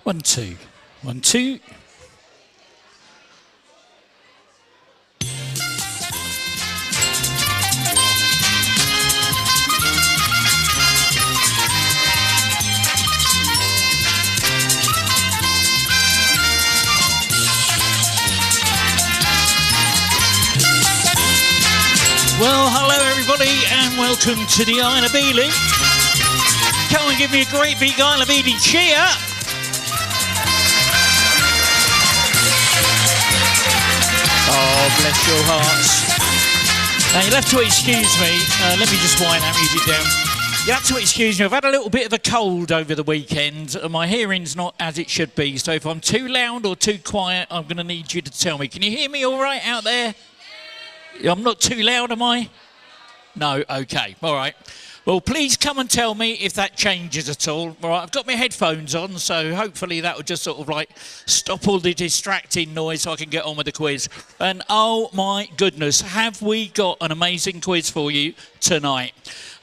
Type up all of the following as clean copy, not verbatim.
1, 2, 1, 2. Well, hello everybody and welcome to the Isle of Ely. Come and give me a great big Isle of Ely cheer. Oh, bless your hearts. Now you'll have to excuse me. Let me just wind that music down. You have to excuse me. I've had a little bit of a cold over the weekend and my hearing's not as it should be. So if I'm too loud or too quiet, I'm going to need you to tell me. Can you hear me all right out there? I'm not too loud, am I? No, okay, all right. Well, please come and tell me if that changes at all. All right, I've got my headphones on, so hopefully that will just sort of like stop all the distracting noise so I can get on with the quiz. And oh my goodness, have we got an amazing quiz for you tonight.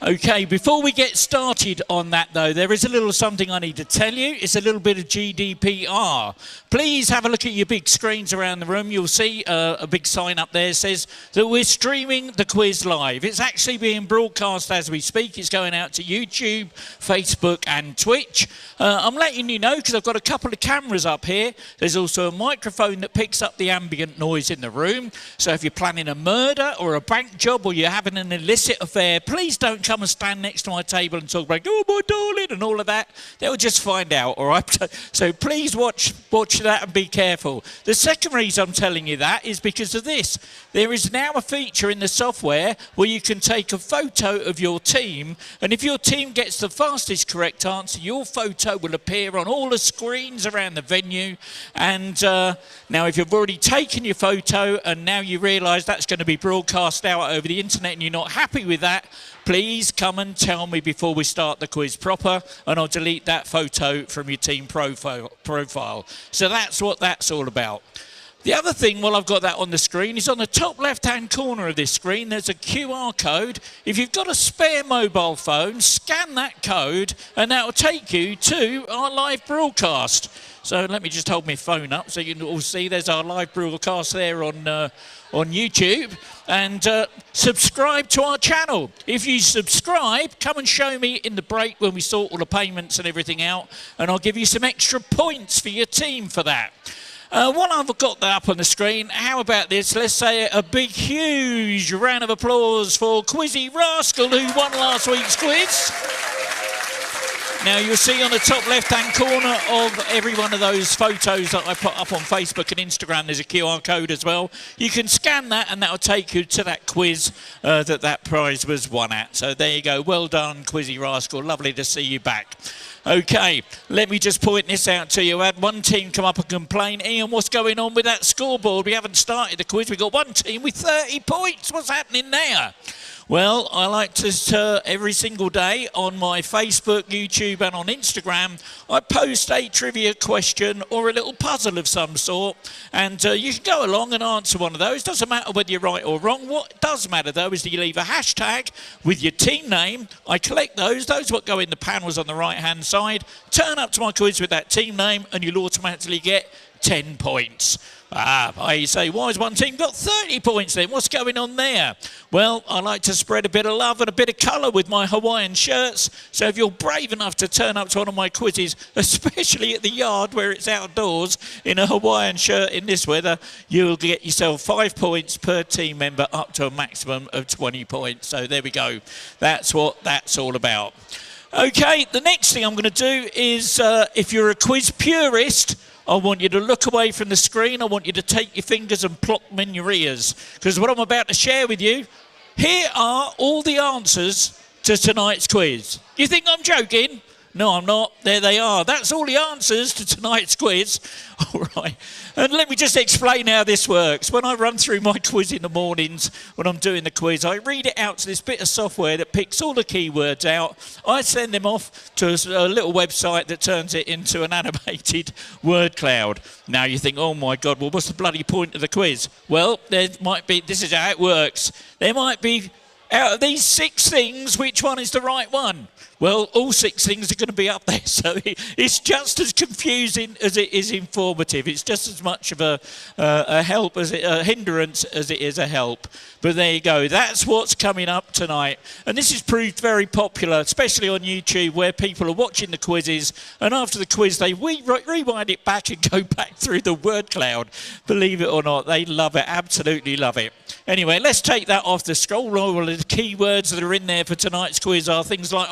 Okay, before we get started on that though, there is a little something I need to tell you. It's a little bit of GDPR. Please have a look at your big screens around the room. You'll see a big sign up there says that we're streaming the quiz live. It's actually being broadcast as we speak. It's going out to YouTube, Facebook and Twitch. I'm letting you know because I've got a couple of cameras up here. There's also a microphone that picks up the ambient noise in the room. So if you're planning a murder or a bank job or you're having an illicit affair, please don't come and stand next to my table and talk about, oh, my darling, and all of that. They'll just find out, all right? So please watch that and be careful. The second reason I'm telling you that is because of this. There is now a feature in the software where you can take a photo of your team, and if your team gets the fastest correct answer, your photo will appear on all the screens around the venue. And now if you've already taken your photo and now you realise that's going to be broadcast out over the internet and you're not happy with that, please come and tell me before we start the quiz proper and I'll delete that photo from your team profile. So that's what that's all about. The other thing, while I've got that on the screen, is on the top left-hand corner of this screen, there's a QR code. If you've got a spare mobile phone, scan that code and that will take you to our live broadcast. So let me just hold my phone up so you can all see there's our live broadcast there on YouTube. And subscribe to our channel. If you subscribe, come and show me in the break when we sort all the payments and everything out, and I'll give you some extra points for your team for that. While I've got that up on the screen, how about this? Let's say a big, huge round of applause for Quizzy Rascal, who won last week's quiz. Now, you'll see on the top left-hand corner of every one of those photos that I put up on Facebook and Instagram, there's a QR code as well. You can scan that and that'll take you to that quiz that prize was won at. So there you go. Well done, Quizzy Rascal. Lovely to see you back. Okay, let me just point this out to you. I had one team come up and complain, Ian, what's going on with that scoreboard? We haven't started the quiz. We've got one team with 30 points. What's happening there? Well, I like to, every single day on my Facebook, YouTube and on Instagram, I post a trivia question or a little puzzle of some sort. And you can go along and answer one of those. Doesn't matter whether you're right or wrong. What does matter, though, is that you leave a hashtag with your team name. I collect those what go in the panels on the right-hand side. Turn up to my quiz with that team name and you'll automatically get 10 points. I say, why has one team got 30 points then? What's going on there? Well, I like to spread a bit of love and a bit of colour with my Hawaiian shirts. So if you're brave enough to turn up to one of my quizzes, especially at the yard where it's outdoors, in a Hawaiian shirt in this weather, you'll get yourself 5 points per team member up to a maximum of 20 points. So there we go. That's what that's all about. Okay, the next thing I'm going to do is, if you're a quiz purist, I want you to look away from the screen. I want you to take your fingers and plop them in your ears. Because what I'm about to share with you, here are all the answers to tonight's quiz. You think I'm joking? No, I'm not. There they are. That's all the answers to tonight's quiz. All right. And let me just explain how this works. When I run through my quiz in the mornings, when I'm doing the quiz, I read it out to this bit of software that picks all the keywords out. I send them off to a little website that turns it into an animated word cloud. Now you think, oh my God, well, what's the bloody point of the quiz? Well, there might be, this is how it works. There might be, out of these 6 things, which one is the right one? Well, all 6 things are going to be up there, so it's just as confusing as it is informative. It's just as much of a help as a hindrance as it is a help. But there you go. That's what's coming up tonight. And this has proved very popular, especially on YouTube, where people are watching the quizzes, and after the quiz, they rewind it back and go back through the word cloud. Believe it or not, they love it, absolutely love it. Anyway, let's take that off the scroll. All of the keywords that are in there for tonight's quiz are things like,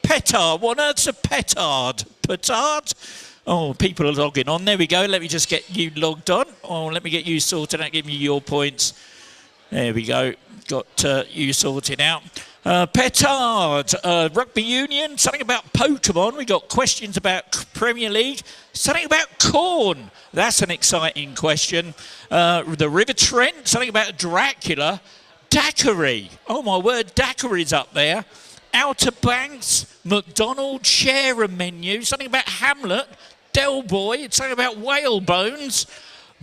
petard. What on earth's a petard? Petard? Oh, people are logging on. There we go. Let me just get you logged on. Oh, let me get you sorted out. Give me your points. There we go. Got you sorted out. Petard, rugby union, something about Pokemon. We got questions about Premier League, something about corn. That's an exciting question. The River Trent, something about Dracula. Daiquiri. Oh my word, daiquiri's up there. Outer Banks, McDonald's, share a menu, something about Hamlet, Del Boy, something about whale bones,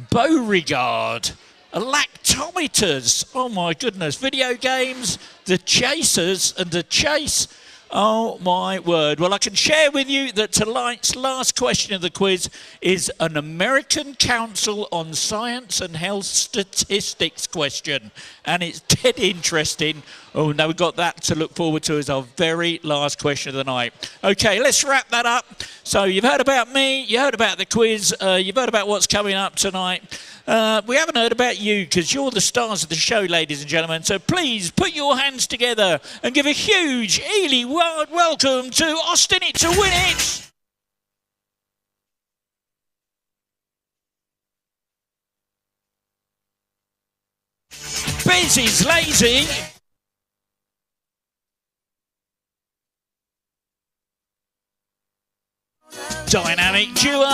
Beauregard. Lactometers, oh my goodness, video games, the chasers and the chase, oh my word. Well, I can share with you that tonight's last question of the quiz is an American Council on Science and Health Statistics question, and it's dead interesting. Oh, now we've got that to look forward to as our very last question of the night. Okay, let's wrap that up. So you've heard about me, you heard about the quiz, you've heard about what's coming up tonight. We haven't heard about you because you're the stars of the show, ladies and gentlemen. So please put your hands together and give a huge Ely welcome to Austin It to Win It. Biz is lazy. Dynamic duo.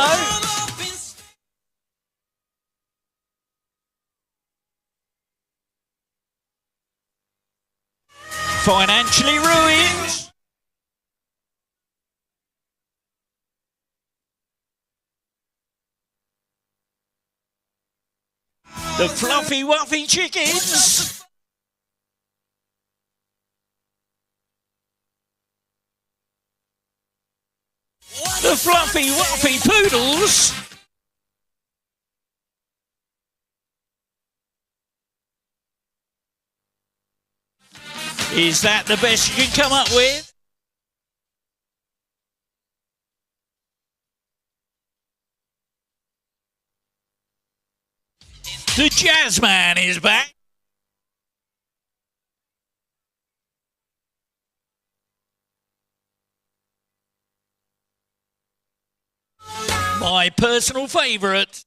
Financially ruined. The Fluffy Wuffy Chickens. The Fluffy Wuffy Poodles. Is that the best you can come up with? The Jazzman is back. My personal favourite.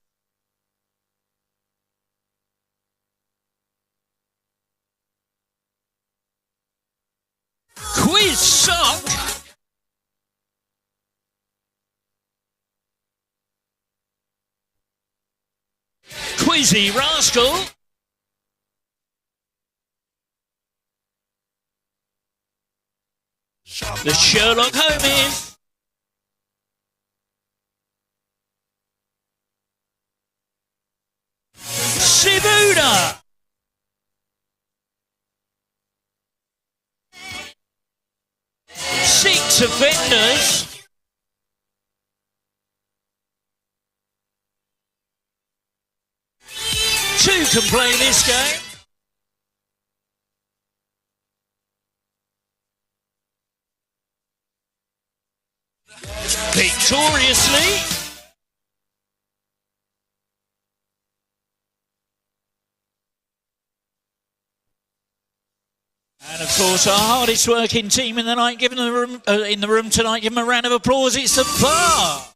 Quiz Sock. Quizzy Rascal. The Sherlock Holmes. Sibuda. Six offenders. Two can play this game. Victoriously. And of course, our hardest working team in the night, in the room tonight, give them a round of applause. It's the bar.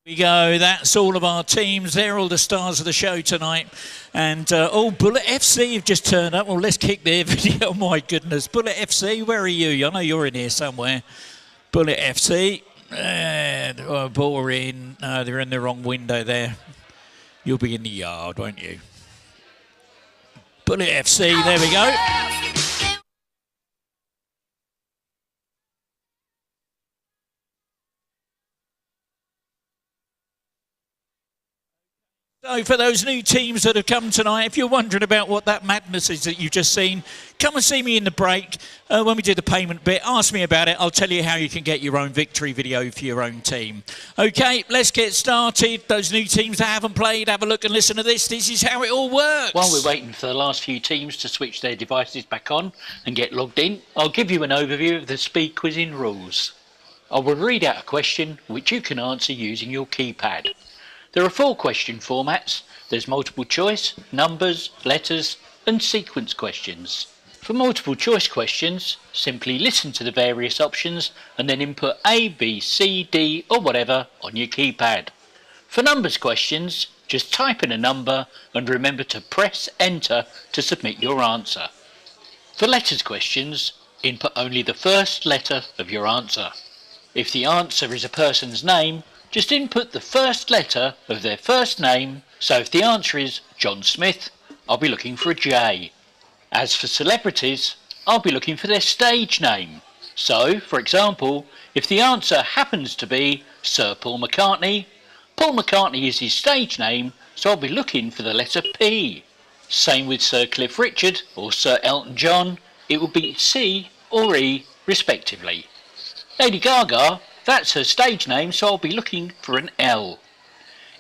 We go. That's all of our teams. They're all the stars of the show tonight. And Bullet FC have just turned up. Well, let's kick their video. Oh my goodness, Bullet FC, where are you? I know you're in here somewhere. Bullet FC. And boring. No, they're in the wrong window there. You'll be in the yard, won't you? Bullet FC, there we go. So for those new teams that have come tonight, if you're wondering about what that madness is that you've just seen, come and see me in the break when we do the payment bit. Ask me about it. I'll tell you how you can get your own victory video for your own team. Okay, let's get started. Those new teams that haven't played, have a look and listen to this. This is how it all works. While we're waiting for the last few teams to switch their devices back on and get logged in, I'll give you an overview of the speed quizzing rules. I will read out a question which you can answer using your keypad. There are 4 question formats. There's multiple choice, numbers, letters and sequence questions. For multiple choice questions, simply listen to the various options and then input A, B, C, D or whatever on your keypad. For numbers questions, just type in a number and remember to press enter to submit your answer. For letters questions, input only the first letter of your answer. If the answer is a person's name, just input the first letter of their first name, so if the answer is John Smith, I'll be looking for a J. As for celebrities, I'll be looking for their stage name. So, for example, if the answer happens to be Sir Paul McCartney is his stage name, so I'll be looking for the letter P. Same with Sir Cliff Richard or Sir Elton John, it will be C or E respectively. Lady Gaga, that's her stage name, so I'll be looking for an L.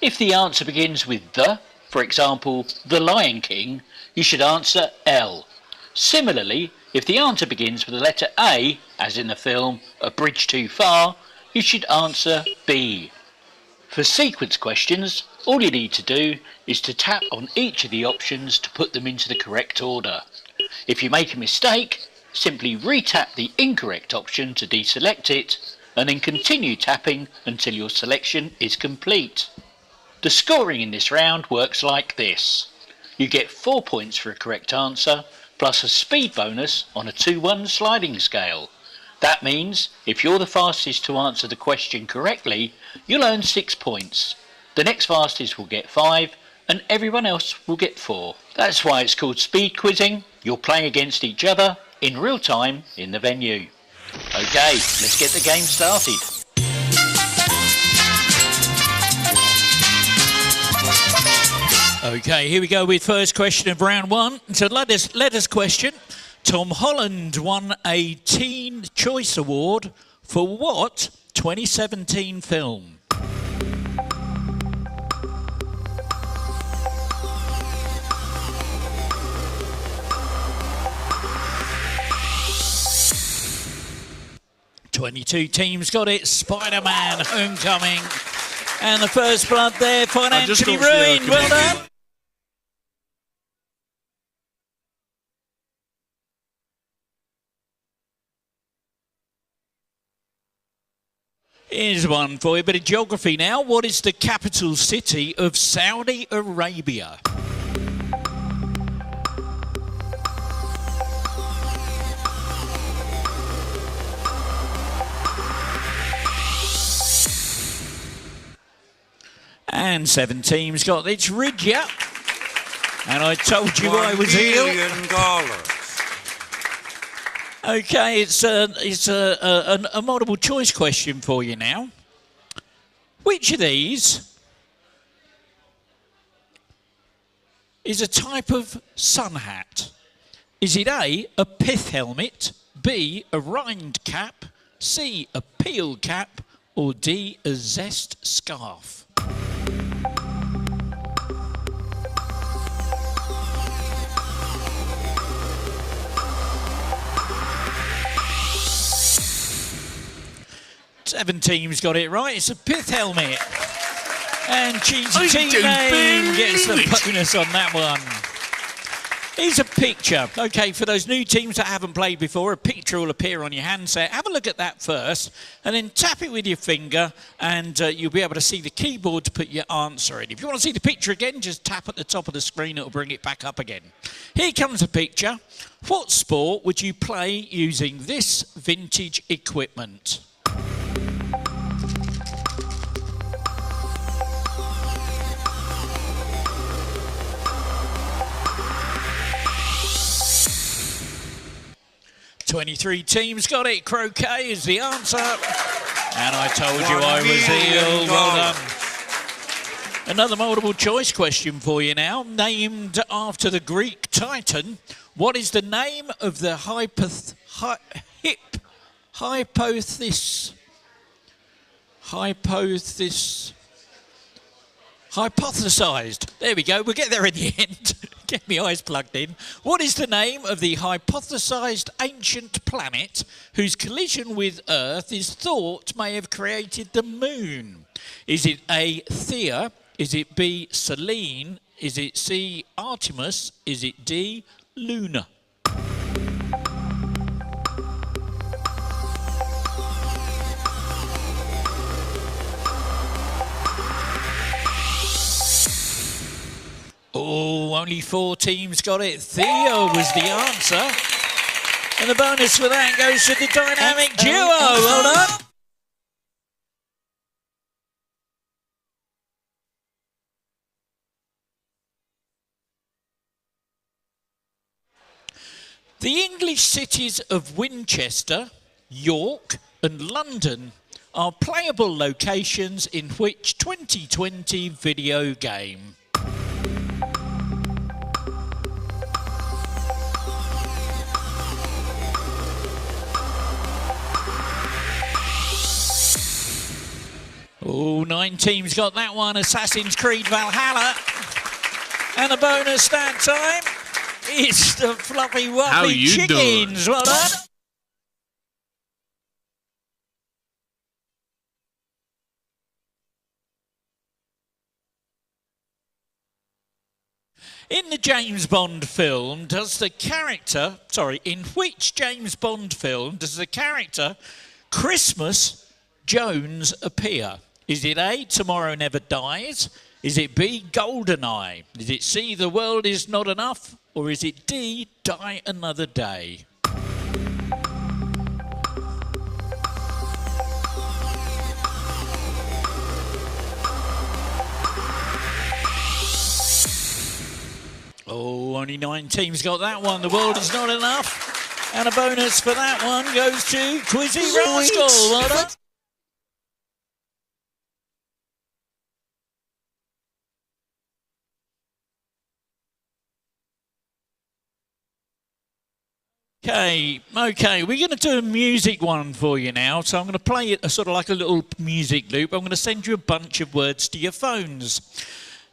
If the answer begins with the, for example, The Lion King, you should answer L. Similarly, if the answer begins with the letter A, as in the film A Bridge Too Far, you should answer B. For sequence questions, all you need to do is to tap on each of the options to put them into the correct order. If you make a mistake, simply re-tap the incorrect option to deselect it, and then continue tapping until your selection is complete. The scoring in this round works like this. You get 4 points for a correct answer, plus a speed bonus on a 2-1 sliding scale. That means if you're the fastest to answer the question correctly, you'll earn 6 points. The next fastest will get 5, and everyone else will get 4. That's why it's called speed quizzing. You'll play against each other in real time in the venue. Okay, let's get the game started. Okay, here we go with first question of round 1. So let us question. Tom Holland won a Teen Choice Award for what 2017 film? Twenty-two teams got it. Spider-Man Homecoming. And the first blood there financially ruined. Well done. Here's one for you. A bit of geography now. What is the capital city of Saudi Arabia? And 7 teams got it. It's Ridya. And I told you I was ill. $1 million. Okay, it's a multiple choice question for you now. Which of these is a type of sun hat? Is it A, a pith helmet, B, a rind cap, C, a peel cap, or D, a zest scarf? Seven teams got it right. It's a pith helmet. And Cheesy Teammate gets the bonus on that one. Here's a picture. Okay, for those new teams that haven't played before, a picture will appear on your handset. Have a look at that first, and then tap it with your finger, and you'll be able to see the keyboard to put your answer in. If you want to see the picture again, just tap at the top of the screen. It'll bring it back up again. Here comes a picture. What sport would you play using this vintage equipment? Twenty-three teams got it. Croquet is the answer. And I told you I was ill. Well Another multiple choice question for you now. Named after the Greek Titan, what is the name of the hypothesized. There we go. We'll get there in the end. Get my eyes plugged in. What is the name of the hypothesized ancient planet whose collision with Earth is thought may have created the moon? Is it A, Thea? Is it B, Selene? Is it C, Artemis? Is it D, Luna? Oh, only 4 teams got it. Theo was the answer. And the bonus for that goes to the dynamic duo. Well done. The English cities of Winchester, York and London are playable locations in which 2020 video game? Oh, 9 teams got that one. Assassin's Creed Valhalla. And the bonus that time is the Fluffy Wuffy Chickens. Well done. In the James Bond film, in which James Bond film does the character Christmas Jones appear? Is it A, Tomorrow Never Dies? Is it B, Goldeneye? Is it C, The World Is Not Enough? Or is it D, Die Another Day? Oh, only 9 teams got that one. The World Is Not Enough. And a bonus for that one goes to Quizzy Rascal. Well done. Okay, we're going to do a music one for you now. So I'm going to play it sort of like a little music loop. I'm going to send you a bunch of words to your phones.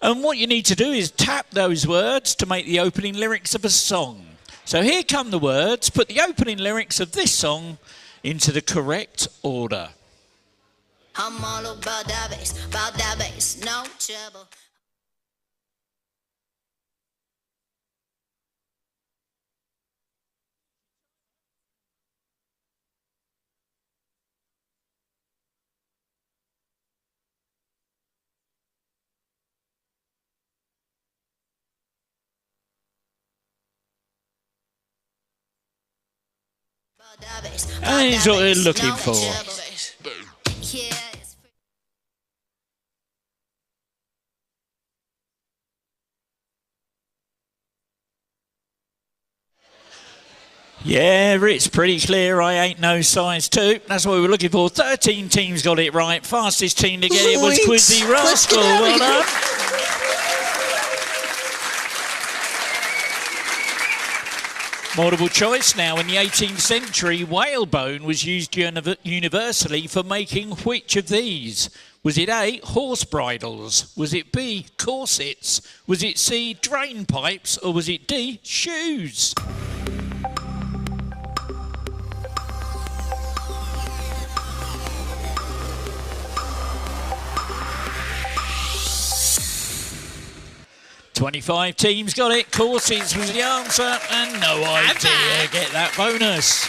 And what you need to do is tap those words to make the opening lyrics of a song. So here come the words. Put the opening lyrics of this song into the correct order. I'm all about that bass, no trouble. And he's what we're looking for. Yeah, it's pretty clear. I ain't no size 2. That's what we were looking for. 13 teams got it right. Fastest team to get it was Quizzy Rascal. Well done. Multiple choice now. In the 18th century, whalebone was used universally for making which of these? Was it A, horse bridles? Was it B, corsets? Was it C, drain pipes? Or was it D, shoes? "25 teams got it. Corsets was the answer, and no idea. Get that bonus.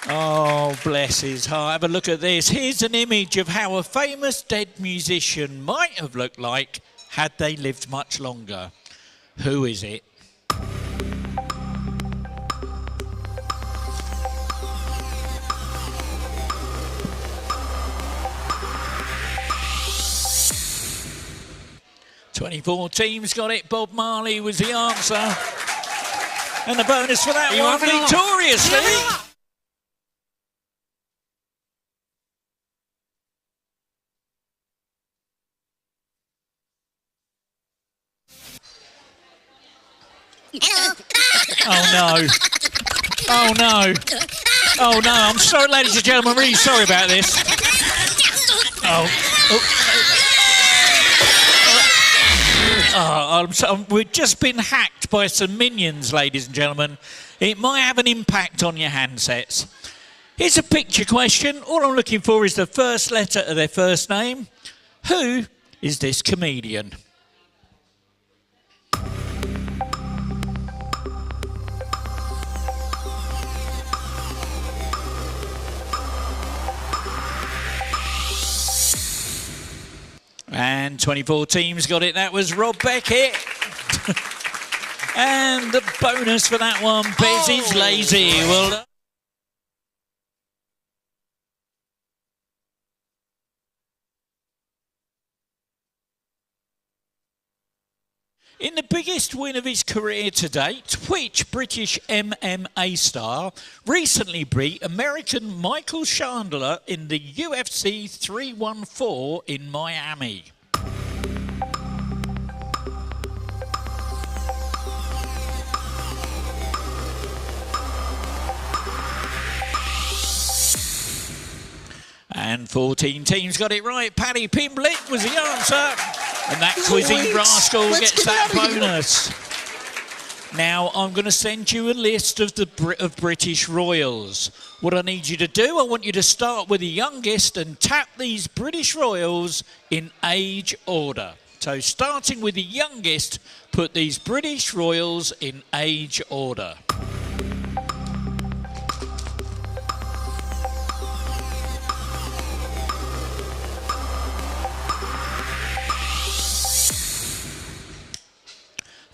Oh, bless his heart. Have a look at this. Here's an image of how a famous dead musician might have looked like had they lived much longer. Who is it? "24 teams got it. Bob Marley was the answer. And the bonus for that one, victoriously. Oh, no. Oh, no. Oh, no. I'm sorry, ladies and gentlemen. I'm really sorry about this. We've just been hacked by some minions, ladies and gentlemen. It might have an impact on your handsets. Here's a picture question. All I'm looking for is the first letter of their first name. Who is this comedian? And 24 teams got it. That was Rob Beckett. And the bonus for that one, Bez is lazy. Well done. In the biggest win of his career to date, which British MMA star recently beat American Michael Chandler in the UFC 314 in Miami? And 14 teams got it right. Paddy Pimblett was the answer. And that quizzing rascal gets that bonus. Now, I'm going to send you a list of the British royals. What I need you to do, I want you to start with the youngest and tap these British royals in age order. So, starting with the youngest, put these British royals in age order.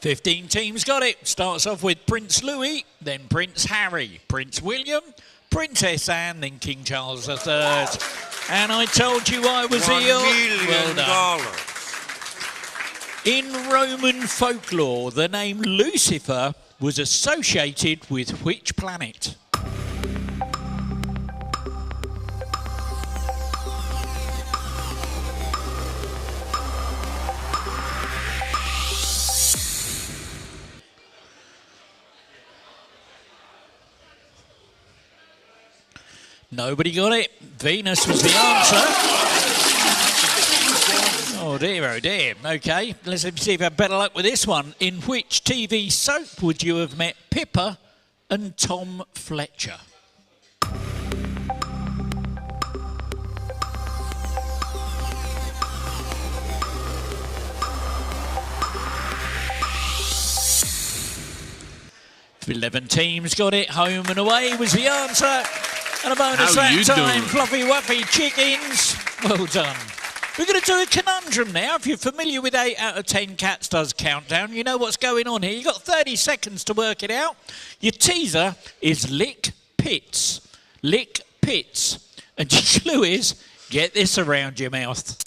Fifteen teams got it. Starts off with Prince Louis, then Prince Harry, Prince William, Princess Anne, then King Charles III. And I told you I was here. Well done. In Roman folklore, the name Lucifer was associated with which planet? Nobody got it. Venus was the answer. Oh dear, oh dear. Okay, let's see if you have better luck with this one. In which TV soap would you have met Pippa and Tom Fletcher? If 11 teams got it. Home and away was the answer. And a bonus that time, fluffy wuffy chickens. Well done. We're going to do a conundrum now. If you're familiar with 8 out of 10 Cats Does Countdown, you know what's going on here. You've got 30 seconds to work it out. Your teaser is lick pits. Lick pits. And your clue is get this around your mouth.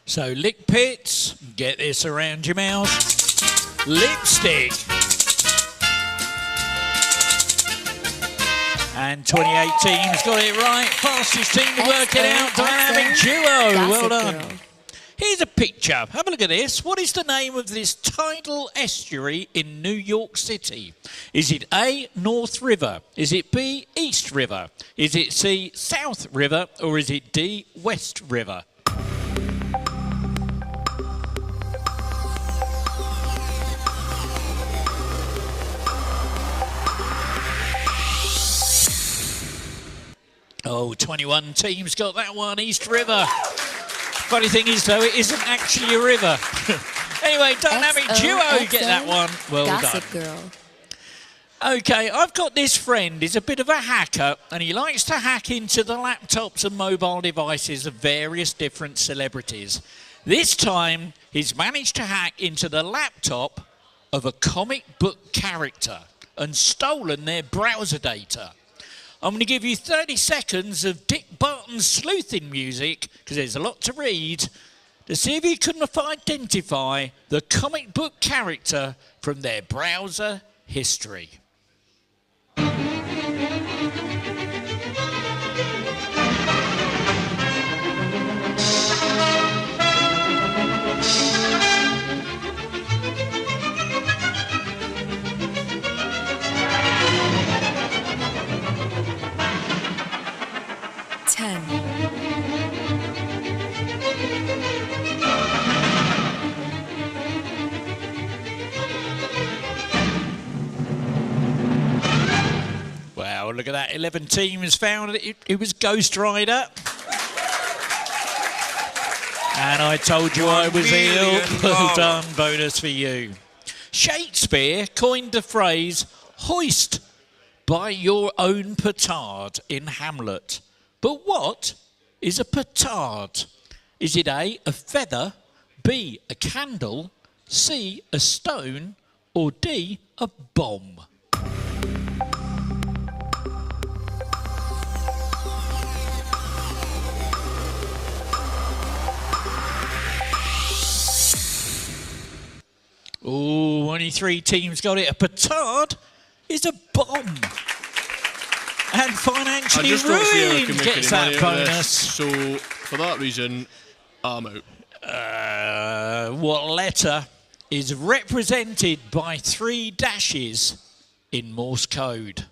So, lick pits, get this around your mouth, lipstick. And 28 teams got it right. Fastest team to work it out, dynamic duo. Well done. Here's a picture. Have a look at this. What is the name of this tidal estuary in New York City? Is it A, North River? Is it B, East River? Is it C, South River? Or is it D, West River? Oh, 21 teams got that one, East River. Funny thing is, though, it isn't actually a river. Anyway, dynamic duo get that one. Well Gossip done. Girl. Okay, I've got this friend. He's a bit of a hacker, and he likes to hack into the laptops and mobile devices of various different celebrities. This time, he's managed to hack into the laptop of a comic book character and stolen their browser data. I'm going to give you 30 seconds of Dick Barton's sleuthing music, because there's a lot to read, to see if you can identify the comic book character from their browser history. Wow, look at that. 11 teams found it was Ghost Rider. And I told you I was ill. Well done, bonus for you. Shakespeare coined the phrase, hoist by your own petard in Hamlet. But what is a petard? Is it A, a feather, B, a candle, C, a stone, or D, a bomb? Oh, only 3 teams got it. A petard is a bomb. And financially ruined gets that bonus. So, for that reason, I'm out. What letter is represented by 3 dashes in Morse code?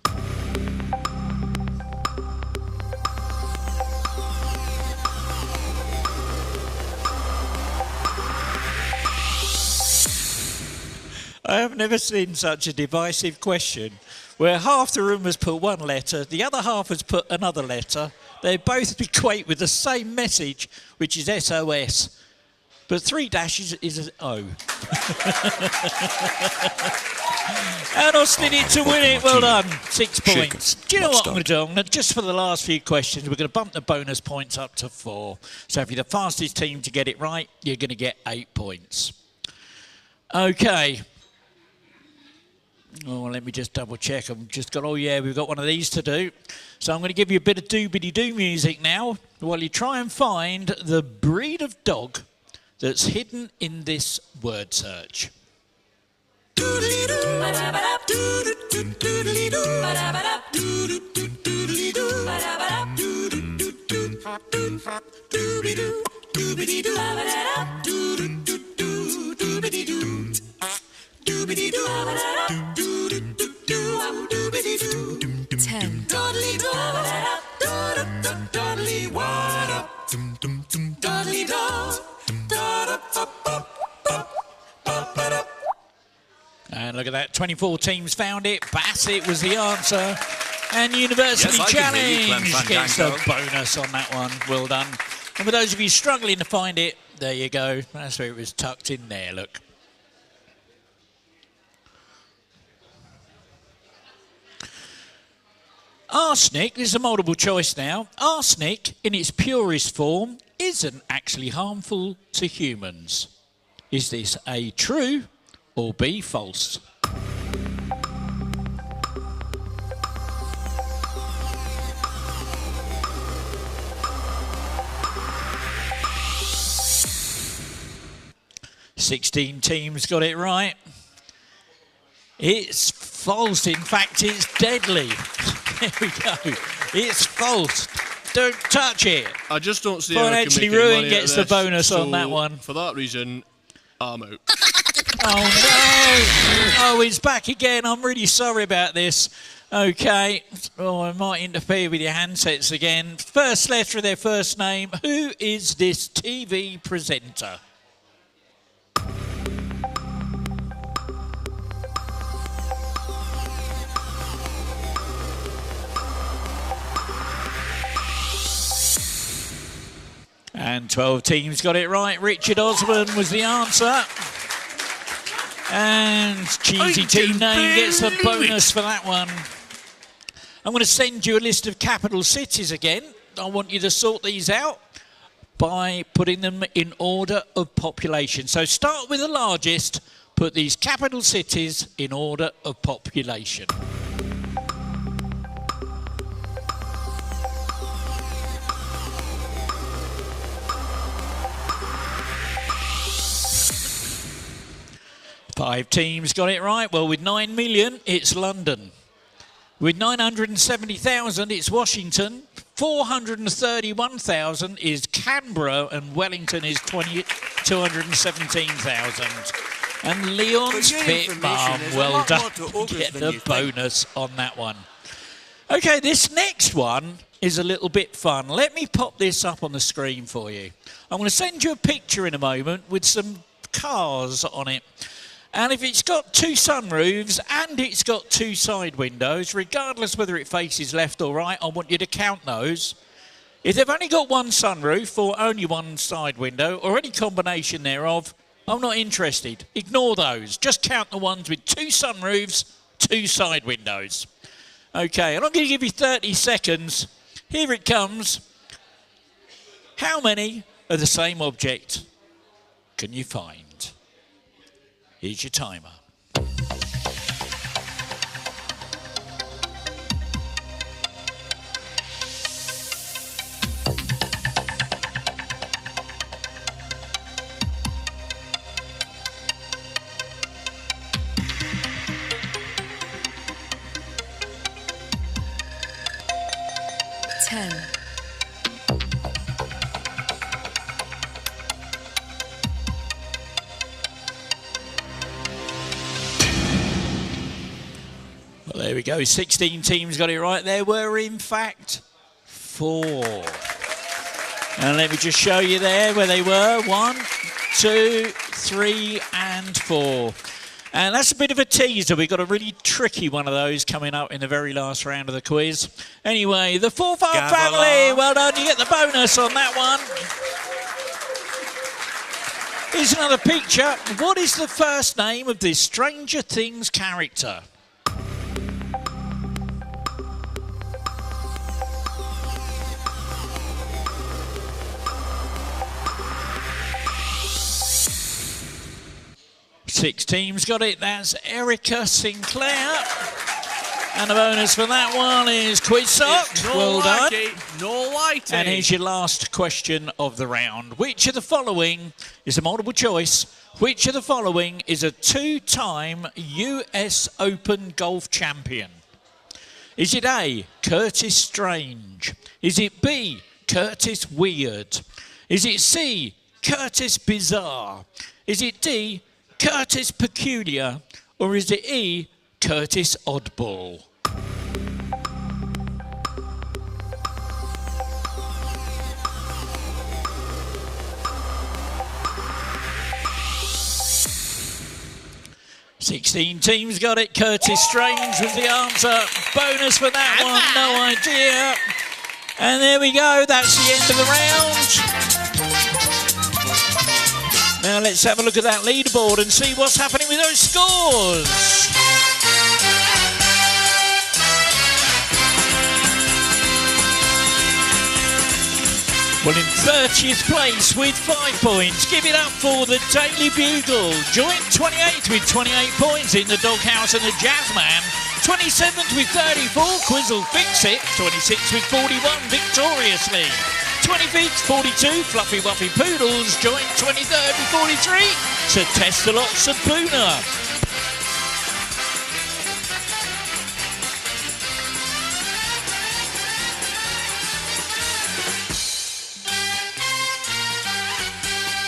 I have never seen such a divisive question, where half the room has put one letter, the other half has put another letter. They both equate with the same message, which is SOS. But 3 dashes is an O. And Austin did to win it. Well done. 6 points. Do you know what I'm going to do? Just for the last few questions, we're going to bump the bonus points up to 4. So if you're the fastest team to get it right, you're going to get 8 points. Okay. Oh, let me just double check. I've just got, oh yeah, we've got one of these to do. So I'm going to give you a bit of doobity-doo music now while you try and find the breed of dog that's hidden in this word search. And look at that, 24 teams found it. Bassett was the answer. And University Challenge gets the bonus on that one. Well done. And for those of you struggling to find it, there you go. That's where it was tucked in there, look. Arsenic, this is a multiple choice now. Arsenic, in its purest form, isn't actually harmful to humans. Is this A, true, or B, false? "16 teams got it right. It's false. In fact, it's deadly. There we go. It's false. Don't touch it. I just don't see how I can Financially make any ruined money gets out the of this. bonus on that one. For that reason, I'm out. Oh no! Oh, he's back again. I'm really sorry about this. Okay. Oh, I might interfere with your handsets again. First letter of their first name. Who is this TV presenter? And 12 teams got it right. Richard Osman was the answer. And cheesy team name gets the bonus for that one. I'm going to send you a list of capital cities again. I want you to sort these out. by putting them in order of population. So start with the largest, put these capital cities in order of population. Five teams got it right. Well, with 9 million, it's London. With 970,000, it's Washington. 431,000 is Canberra, and Wellington is 217,000. And Leon's fit mum, well done. Get the bonus on that one. Okay, this next one is a little bit fun. Let me pop this up on the screen for you. I'm going to send you a picture in a moment with some cars on it. And if it's got 2 sunroofs and it's got 2 side windows, regardless whether it faces left or right, I want you to count those. If they've only got 1 sunroof or only 1 side window or any combination thereof, I'm not interested. Ignore those. Just count the ones with 2 sunroofs, 2 side windows. Okay, and I'm going to give you 30 seconds. Here it comes. How many of the same object can you find? Here's your timer. There we go, 16 teams got it right. There were, in fact, 4. And let me just show you there where they were. 1, 2, 3, and 4. And that's a bit of a teaser. We've got a really tricky one of those coming up in the very last round of the quiz. Anyway, the 4-5 family, well done. You get the bonus on that one. Here's another picture. What is the first name of this Stranger Things character? Six teams got it. That's Erica Sinclair. And the bonus for that one is Quiz Sock. Well done. No lighting. And here's your last question of the round. Which of the following is a multiple choice? Which of the following is a 2-time US Open golf champion? Is it A, Curtis Strange? Is it B, Curtis Weird? Is it C, Curtis Bizarre? Is it D, Curtis Peculiar? Or is it E, Curtis Oddball? Sixteen teams got it. Curtis Strange was the answer. Bonus for that one, no idea. And there we go, that's the end of the round. Now let's have a look at that leaderboard and see what's happening with those scores. Well, in 30th place with 5 points, give it up for the Daily Bugle. Joint 28th with 28 points in the Doghouse and the Jazzman. 27th with 34, Quizzle Fix It. 26th with 41, Victoriously. 25th, 42, Fluffy Wuffy Poodles. Joint 23rd with 43, Sir Testalot Sabuna.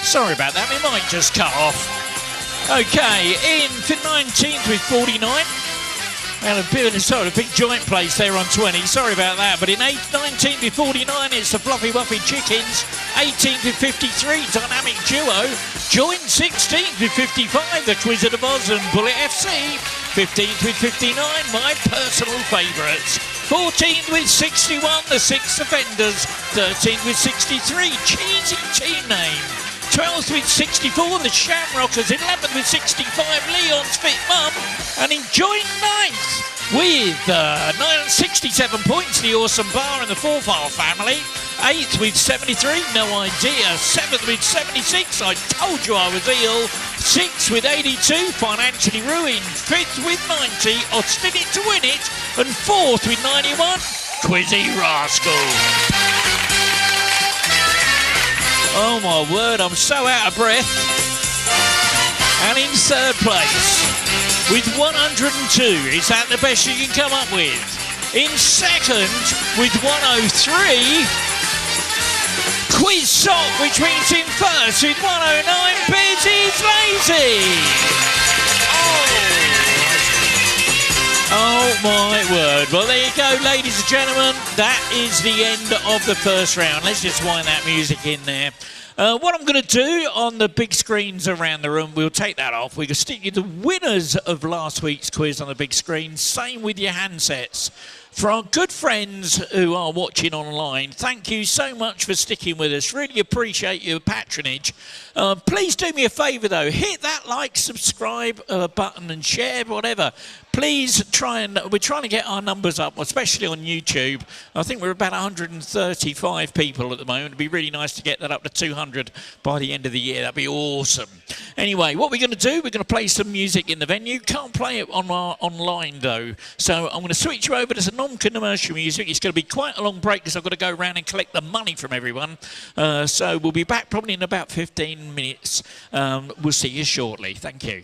Sorry about that, my mic just cut off. Okay, in 19th with 49. And a big joint place there on 20. Sorry about that. But in 19th with 49, it's the Fluffy Wuffy Chickens. 18th with 53, Dynamic Duo. Joint 16th with 55, the Quiz of the Boz and Bullet FC. 15th with 59, my personal favourites. 14th with 61, the Six Offenders. 13th with 63, Cheesy Team Name. 12th with 64, the Shamrockers. 11th with 65, Leon's Fit Mum. And in joint 9th With 967 points, the Awesome Bar and the Four File family. 8th with 73, no idea. 7th with 76, I told you I was ill. 6th with 82, financially ruined. 5th with 90, Austin it to win it. And 4th with 91, Quizzy Rascal. Oh my word, I'm so out of breath. And in 3rd place with 102, is that the best you can come up with? In 2nd with 103, Quiz Sock, which means in 1st with 109, Betty's Lazy. Oh my word. Well, there you go, ladies and gentlemen. That is the end of the first round. Let's just wind that music in there. What I'm going to do on the big screens around the room, we'll take that off. We're going to stick you the winners of last week's quiz on the big screen. Same with your handsets. For our good friends who are watching online, thank you so much for sticking with us. Really appreciate your patronage. Please do me a favour though, hit that like, subscribe button and share, whatever. Please we're trying to get our numbers up, especially on YouTube. I think we're about 135 people at the moment. It'd be really nice to get that up to 200 by the end of the year. That'd be awesome. Anyway, what we're going to do, we're going to play some music in the venue. Can't play it on our online though. So I'm going to switch you over to some non-commercial music. It's going to be quite a long break because I've got to go around and collect the money from everyone. So we'll be back probably in about 15 minutes. We'll see you shortly. Thank you.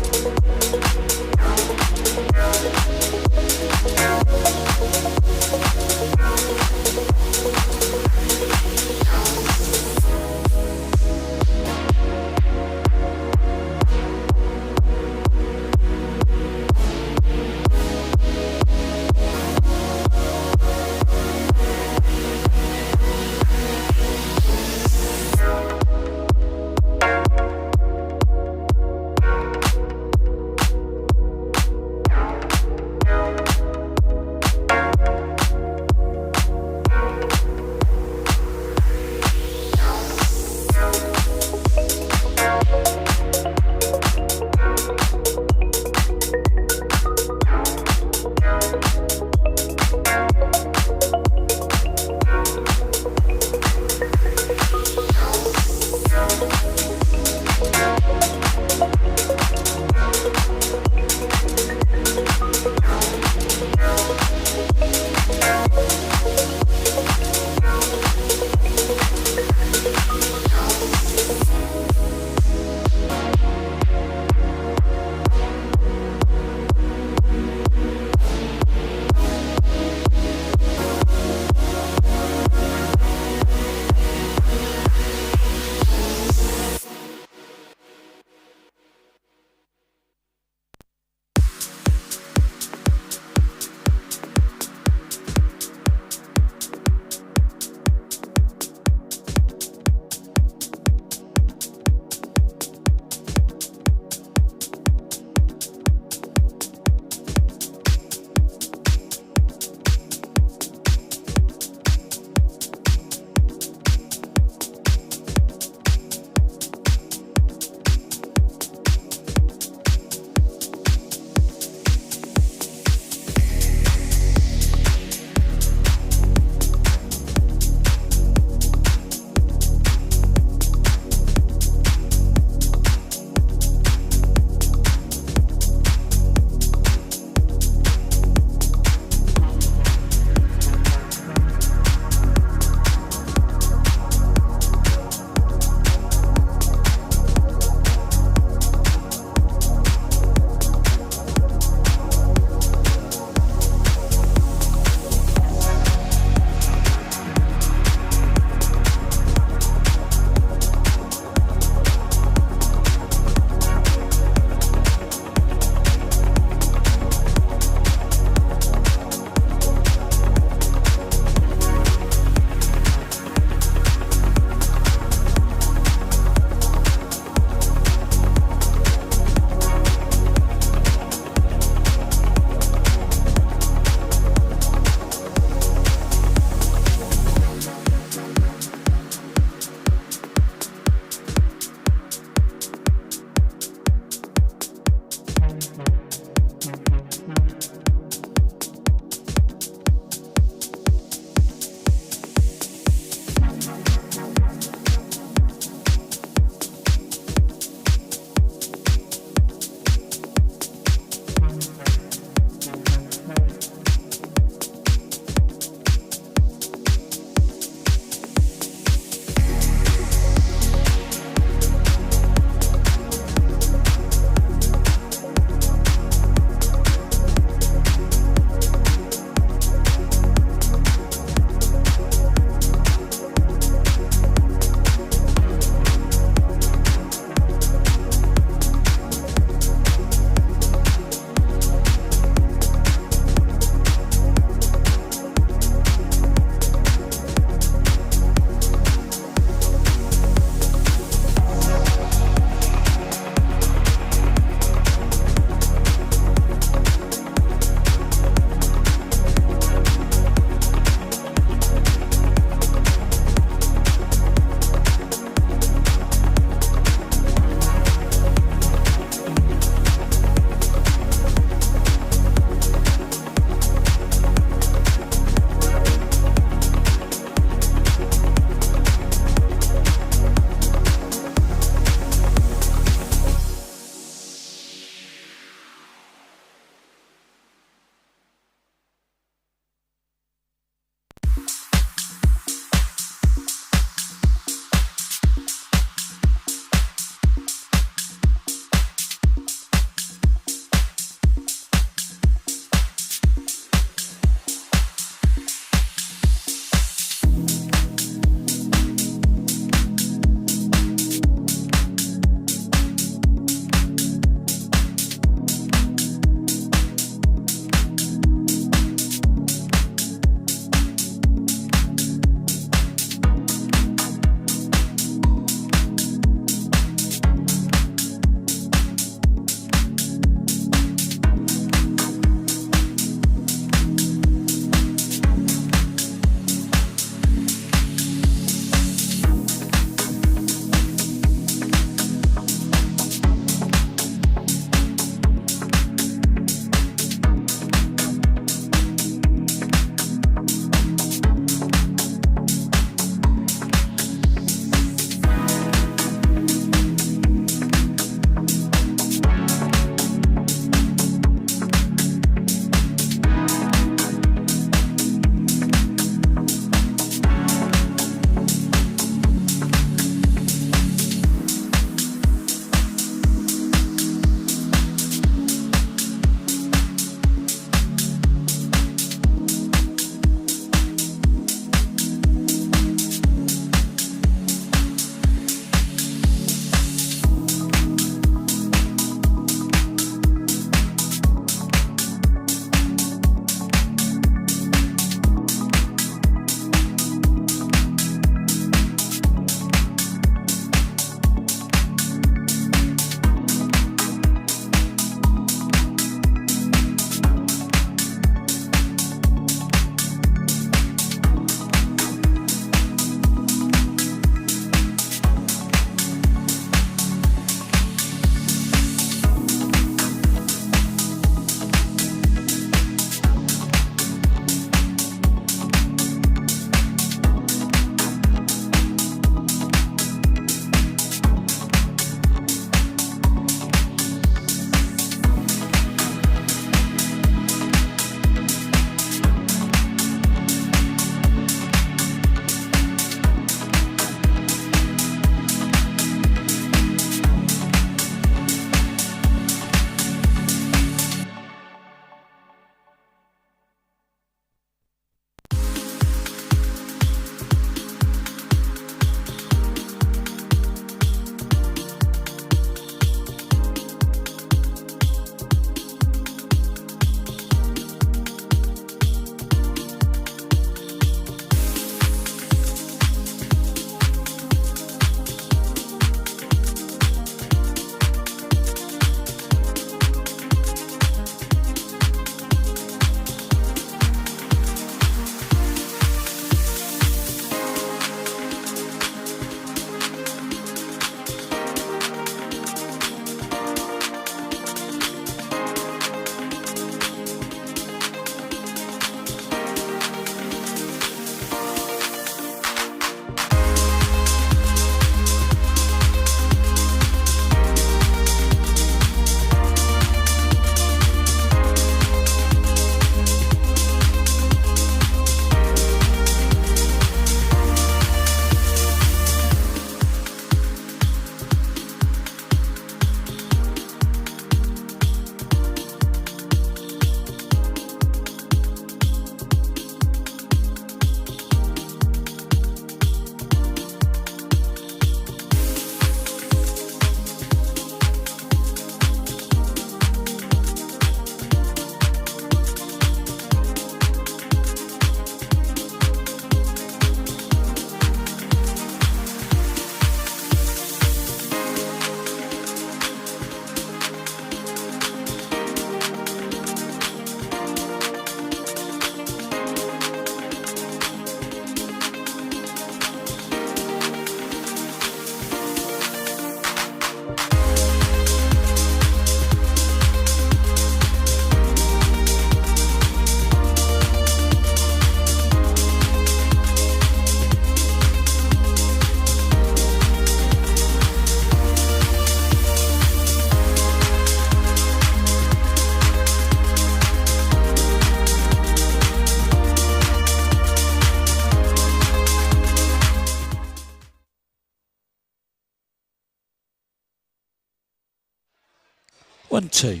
1, 2.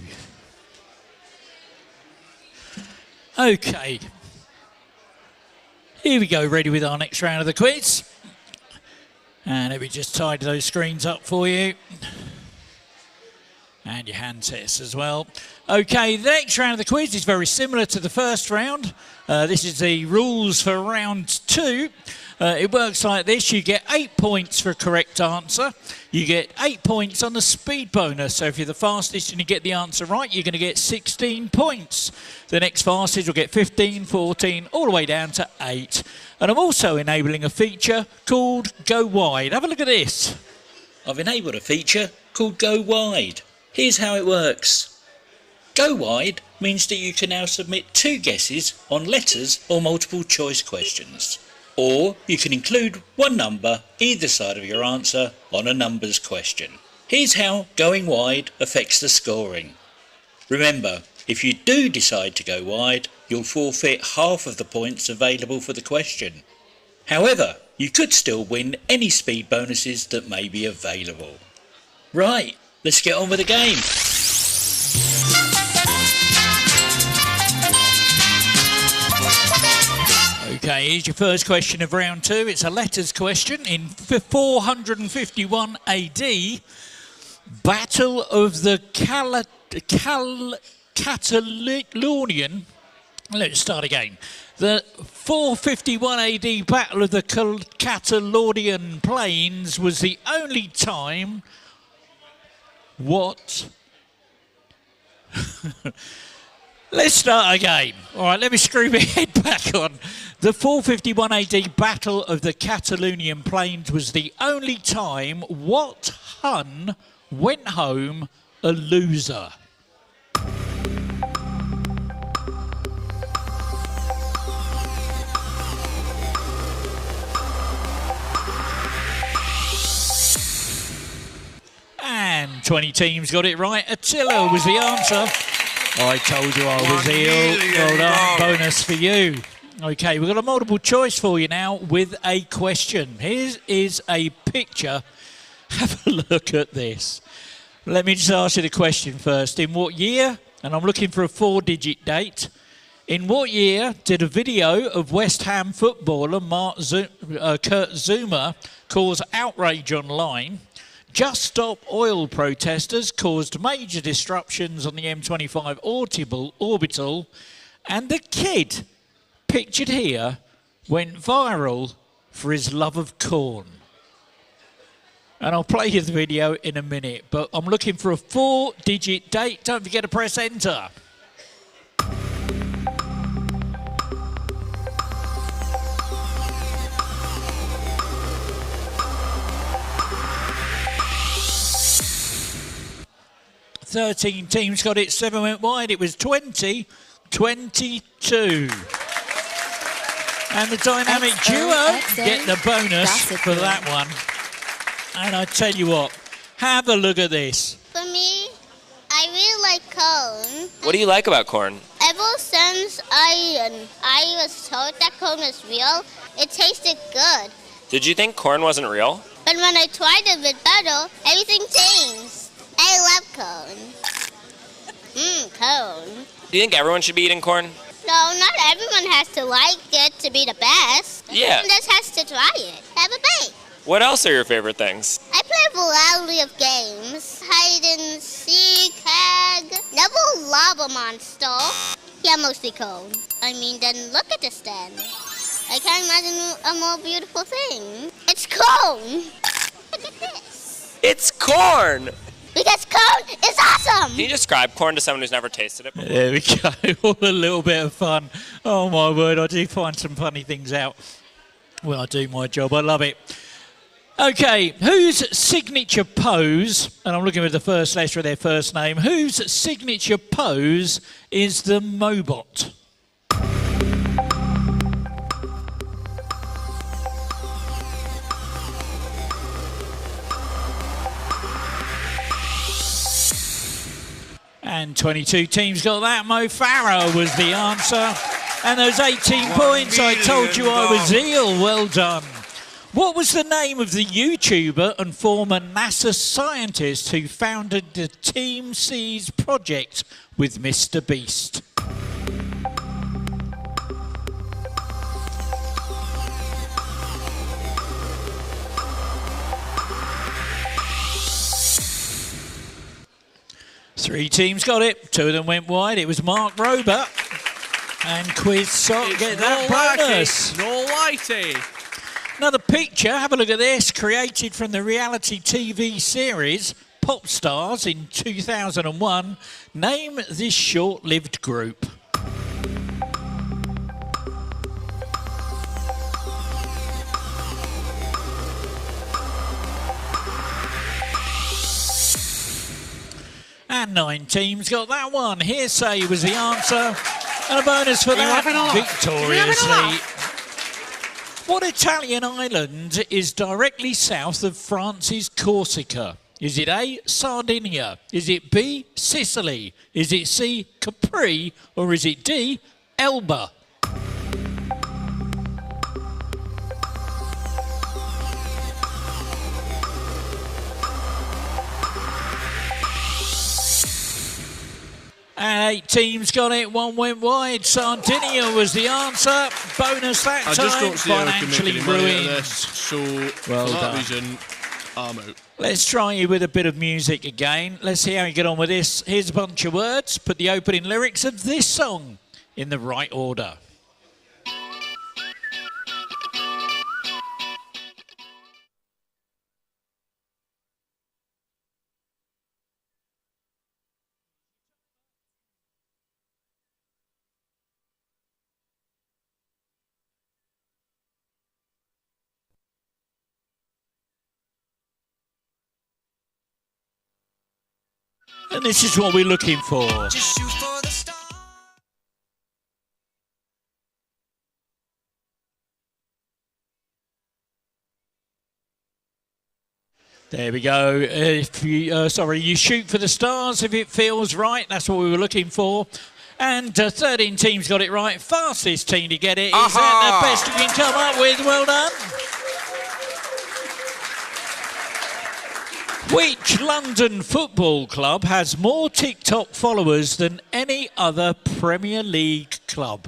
Okay. Here we go, ready with our next round of the quiz. And let me just tidy those screens up for you. And your handsets as well. Okay, the next round of the quiz is very similar to the first round. This is the rules for round 2. It works like this. You get 8 points for a correct answer. You get 8 points on the speed bonus. So if you're the fastest and you get the answer right, you're going to get 16 points. The next fastest will get 15, 14, all the way down to 8. And I'm also enabling a feature called Go Wide. Have a look at this. I've enabled a feature called Go Wide. Here's how it works. Go Wide means that you can now submit 2 guesses on letters or multiple choice questions. Or you can include 1 number either side of your answer on a numbers question. Here's how going wide affects the scoring. Remember, if you do decide to go wide, you'll forfeit half of the points available for the question. However, you could still win any speed bonuses that may be available. Right, let's get on with the game. Okay, here's your first question of round 2. It's a letters question. In 451 AD, Battle of the Catalonian. Let's start again. The 451 AD Battle of the Catalonian Plains was the only time. What? Let's start again. All right, let me screw my head back on. The 451 AD Battle of the Catalonian Plains was the only time what Hun went home a loser? And 20 teams got it right. Attila was the answer. I told you I was ill. Well done. Bonus for you. Okay, we've got a multiple choice for you now with a question. Here is a picture. Have a look at this. Let me just ask you the question first. In what year, and I'm looking for a 4-digit date, in what year did a video of West Ham footballer Kurt Zuma cause outrage online? Just Stop Oil protesters caused major disruptions on the M25 orbital, and the kid, pictured here, went viral for his love of corn. And I'll play you the video in a minute, but I'm looking for a 4-digit date. Don't forget to press enter. Thirteen teams got it, 7 went wide. It was 20-22. And the dynamic duo get the bonus for that one. And I tell you what, have a look at this. For me, I really like corn. What do you like about corn? Ever since I was told that corn was real, it tasted good. Did you think corn wasn't real? But when I tried it with butter, everything changed. I love corn. Corn. Do you think everyone should be eating corn? No, not everyone has to like it to be the best. Yeah. Everyone just has to try it. Have a bite. What else are your favorite things? I play a variety of games. Hide and seek, tag, Neville Lava Monster. Yeah, mostly corn. I mean, then look at this then. I can't imagine a more beautiful thing. It's corn. Look at this. It's corn! Because corn is awesome! Can you describe corn to someone who's never tasted it before? There we go. All a little bit of fun. Oh, my word. I do find some funny things out when I do my job. I love it. Okay, whose signature pose, and I'm looking at the first letter of their first name, whose signature pose is the Mobot? And 22 teams got that. Mo Farah was the answer. And those 18 points, I told you I was ill. Well done. What was the name of the YouTuber and former NASA scientist who founded the Team C's project with Mr. Beast? Three teams got it. Two of them went wide. It was Mark Rober and Quiz Sock. Get that bonus. No whitey. Another picture, have a look at this, created from the reality TV series Pop Stars in 2001. Name this short-lived group. And 9 teams got that one. Hearsay was the answer. And a bonus for that, victoriously. What Italian island is directly south of France's Corsica? Is it A, Sardinia? Is it B, Sicily? Is it C, Capri? Or is it D, Elba? And 8 teams got it, 1 went wide. Sardinia was the answer. Bonus that time. I just don't see how we can make Financially any money out of ruined. this. So, Well for that done. reason, I'm out. Let's try you with a bit of music again. Let's see how you get on with this. Here's a bunch of words. Put the opening lyrics of this song in the right order. And this is what we're looking for. Just shoot for the stars. There we go. If you, you shoot for the stars if it feels right. That's what we were looking for. And 13 teams got it right. Fastest team to get it. Is that the best you can come up with? Well done. Which London football club has more TikTok followers than any other Premier League club?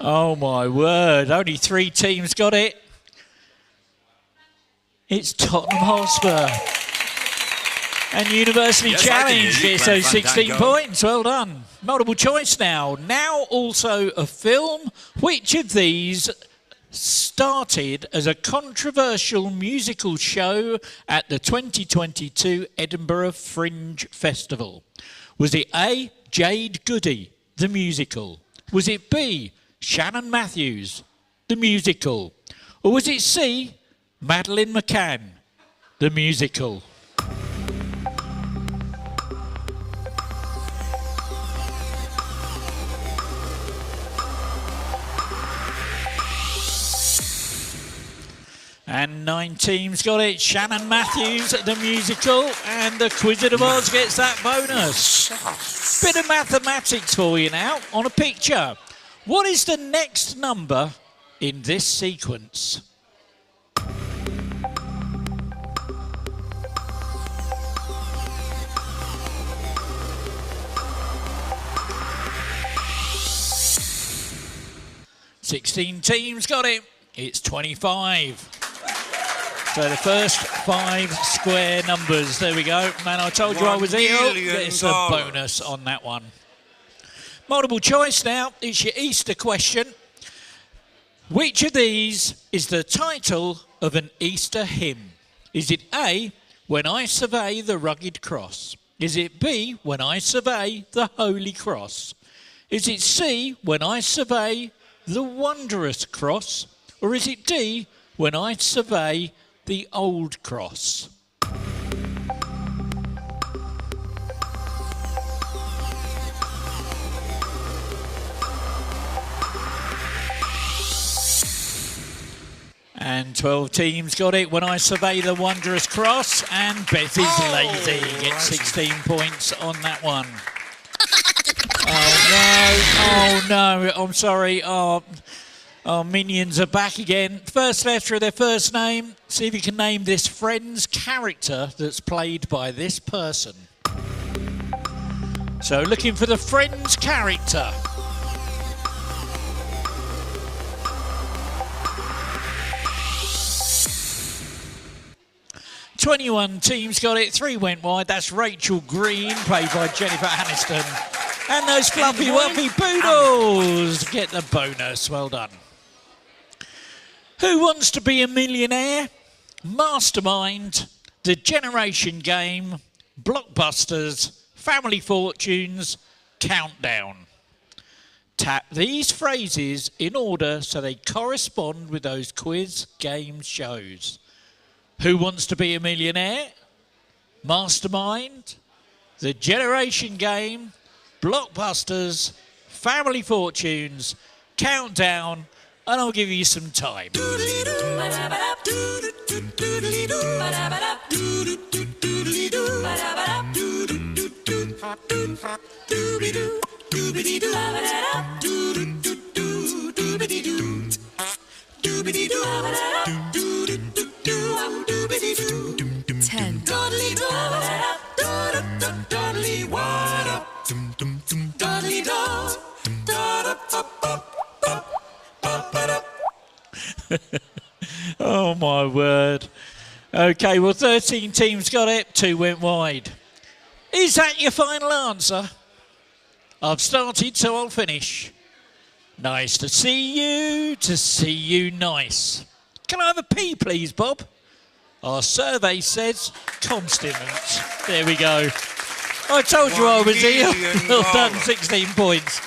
Oh my word, only 3 teams got it. It's Tottenham Hotspur. And University Challenge gets those 16 points. Well done. Multiple choice now. Now also a film. Which of these started as a controversial musical show at the 2022 Edinburgh Fringe Festival? Was it A, Jade Goody, the musical? Was it B, Shannon Matthews, the musical? Or was it C, Madeleine McCann, the musical? And 9 teams got it. Shannon Matthews, the musical, and the Wizard of Oz gets that bonus. Bit of mathematics for you now on a picture. What is the next number in this sequence? "16 teams got it. It's 25. So the first 5 square numbers. There we go. Man, I told you I was ill. It's a bonus on that one. Multiple choice now. It's your Easter question. Which of these is the title of an Easter hymn? Is it A, When I Survey the Rugged Cross? Is it B, When I Survey the Holy Cross? Is it C, When I Survey the Wondrous Cross? Or is it D, When I Survey the Old Cross? And 12 teams got it. When I survey the wondrous cross, and Beth is lazy. Gets 16 points on that one. Oh no, I'm sorry. Our minions are back again. First letter of their first name. See if you can name this Friends character that's played by this person. So looking for the Friends character. "21 teams got it, 3 went wide. That's Rachel Green, played by Jennifer Aniston. And those fluffy wuffy poodles get the bonus. Well done. Who Wants to Be a Millionaire? Mastermind, The Generation Game, Blockbusters, Family Fortunes, Countdown. Tap these phrases in order so they correspond with those quiz game shows. Who Wants to Be a Millionaire? Mastermind, The Generation Game, Blockbusters, Family Fortunes, Countdown, and I'll give you some time. Oh my word. Okay, well 13 teams got it, 2 went wide. Is that your final answer? I've started, so I'll finish. Nice to see you nice. Can I have a P please, Bob? Our survey says consonants. There we go. I told you I was here. Well done, 16 points.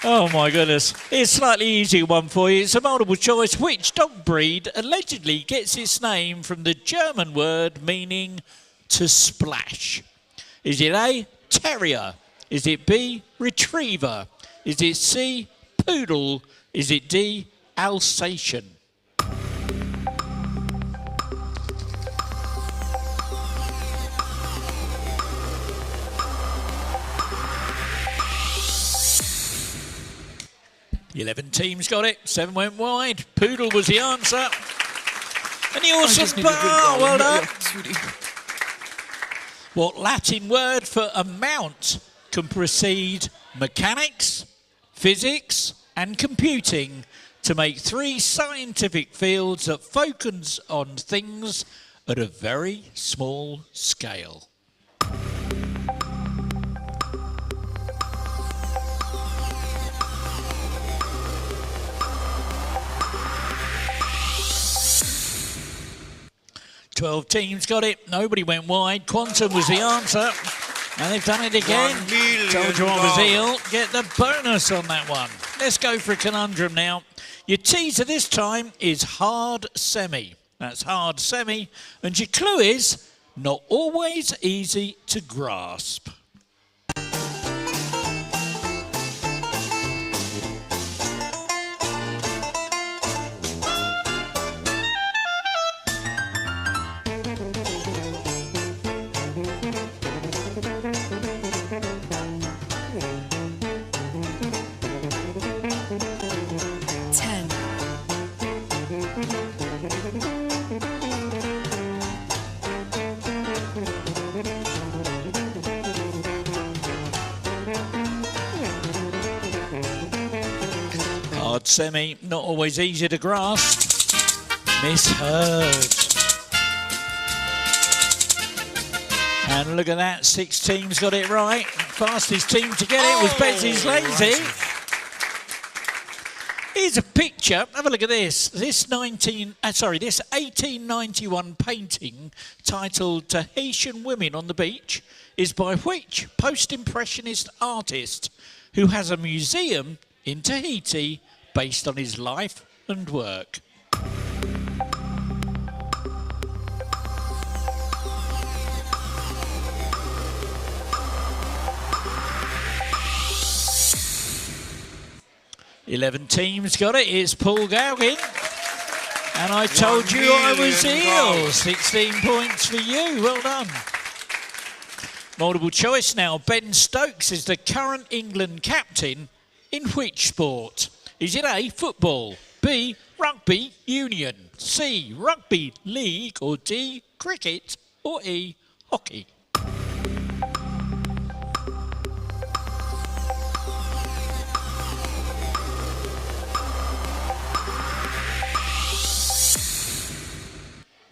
Oh my goodness. Here's a slightly easier one for you. It's a multiple choice. Which dog breed allegedly gets its name from the German word meaning to splash? Is it A, terrier? Is it B, retriever? Is it C, poodle? Is it D, Alsatian? "11 teams got it, 7 went wide. Poodle was the answer. And the awesome bar, well done. What Latin word for amount can precede mechanics, physics, and computing to make 3 scientific fields that focus on things at a very small scale? "12 teams got it, nobody went wide. Quantum was the answer, and they've done it again. Told you I was ill. Get the bonus on that one. Let's go for a conundrum now. Your teaser this time is hard semi. That's hard semi, and your clue is not always easy to grasp. Hard semi, not always easy to grasp. Misheard. And look at that, 6 teams got it right. Fastest team to get it was Betsy's Lazy. Here's a picture. Have a look at this. This 1891 painting titled Tahitian Women on the Beach is by which post-impressionist artist who has a museum in Tahiti based on his life and work? "11 teams got it. It's Paul Gauguin. And I told you I was ill. 16 points for you. Well done. Multiple choice now. Ben Stokes is the current England captain in which sport? Is it A, football, B, rugby union, C, rugby league, or D, cricket, or E, hockey?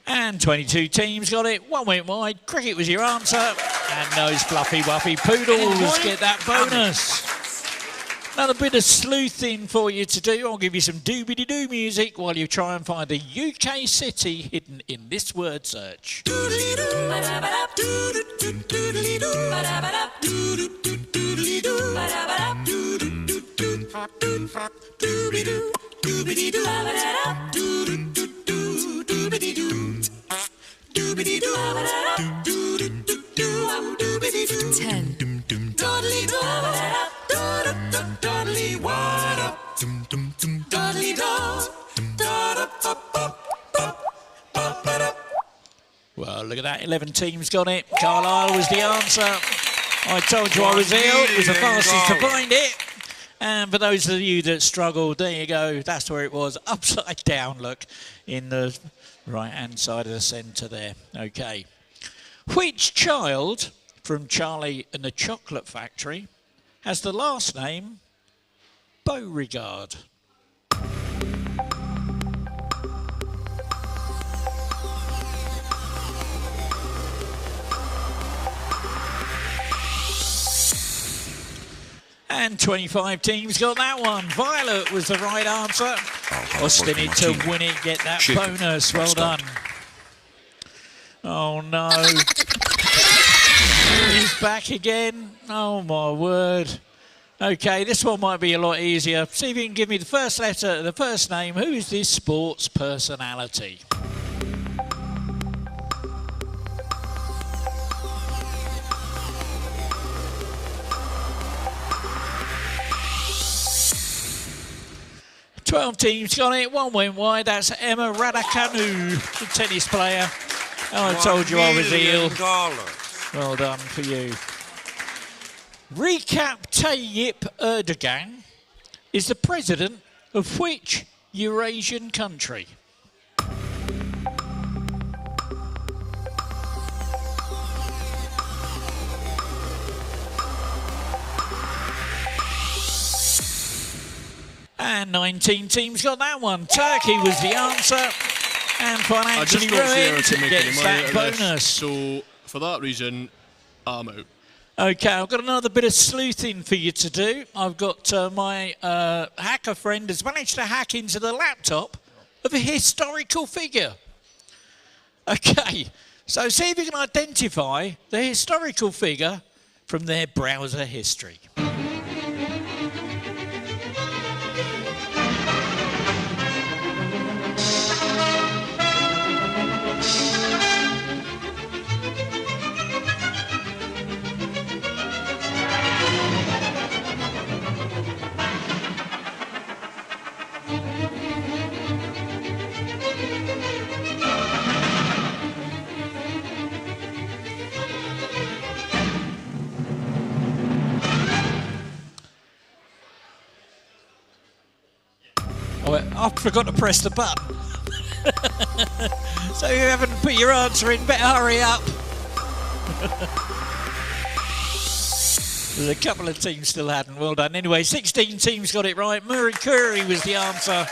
And 22 teams got it. One went wide. Cricket was your answer. And those fluffy wuffy poodles get that bonus. Another bit of sleuthing for you to do. I'll give you some doobie-doo music while you try and find a UK city hidden in this word search. Well, look at that. 11 teams got it. Carlisle was the answer. I told you I was ill. It was the fastest to find it. And for those of you that struggled, there you go. That's where it was. Upside down, look, in the right-hand side of the centre there. OK. Which child from Charlie and the Chocolate Factory has the last name Beauregard? And 25 teams got that one. Violet was the right answer. Austin need to win it, get that bonus. Well done. Oh no. He's back again. Oh my word. Okay, this one might be a lot easier. See if you can give me the first letter, the first name. Who is this sports personality? Twelve teams got it, one went wide. That's Emma Raducanu, the tennis player. Oh, I told you I was ill. Well done for you. Recep Tayyip Erdogan is the president of which Eurasian country? And 19 teams got that one. Turkey was the answer. And financially ruined gets that bonus. So, for that reason, I'm out. OK, I've got another bit of sleuthing for you to do. I've got my hacker friend has managed to hack into the laptop of a historical figure. OK, so see if you can identify the historical figure from their browser history. I forgot to press the button. So you haven't put your answer in, better hurry up. There's a couple of teams still hadn't. Well done. Anyway, 16 teams got it right. Murray Curry was the answer.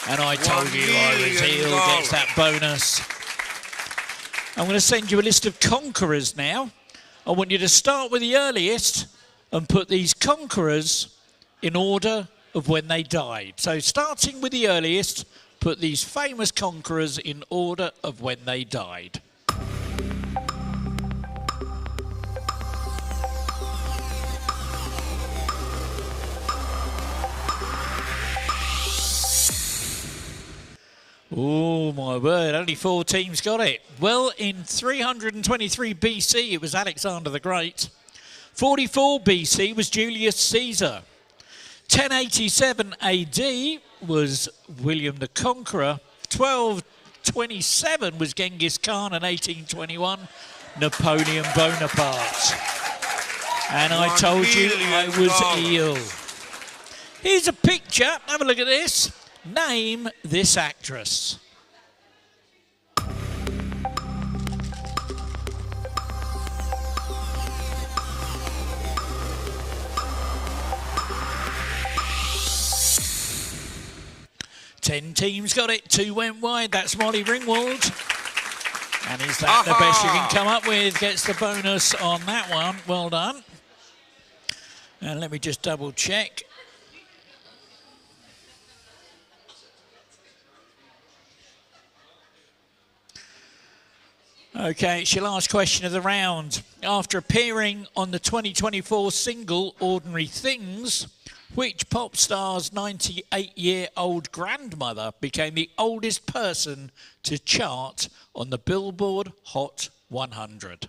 And I told you I was ill. Gets that bonus. I'm going to send you a list of conquerors now. I want you to start with the earliest and put these conquerors in order of when they died. So starting with the earliest, put these famous conquerors in order of when they died. Oh my word, only 4 teams got it. Well, in 323 BC, it was Alexander the Great. 44 BC was Julius Caesar. 1087 AD was William the Conqueror. 1227 was Genghis Khan, and 1821, Napoleon Bonaparte. And I told you I was ill. Here's a picture. Have a look at this. Name this actress. Ten teams got it. 2 went wide. That's Molly Ringwald. And is that the best you can come up with? Gets the bonus on that one. Well done. And let me just double check. Okay, it's your last question of the round. After appearing on the 2024 single Ordinary Things, which pop star's 98-year-old grandmother became the oldest person to chart on the Billboard Hot 100?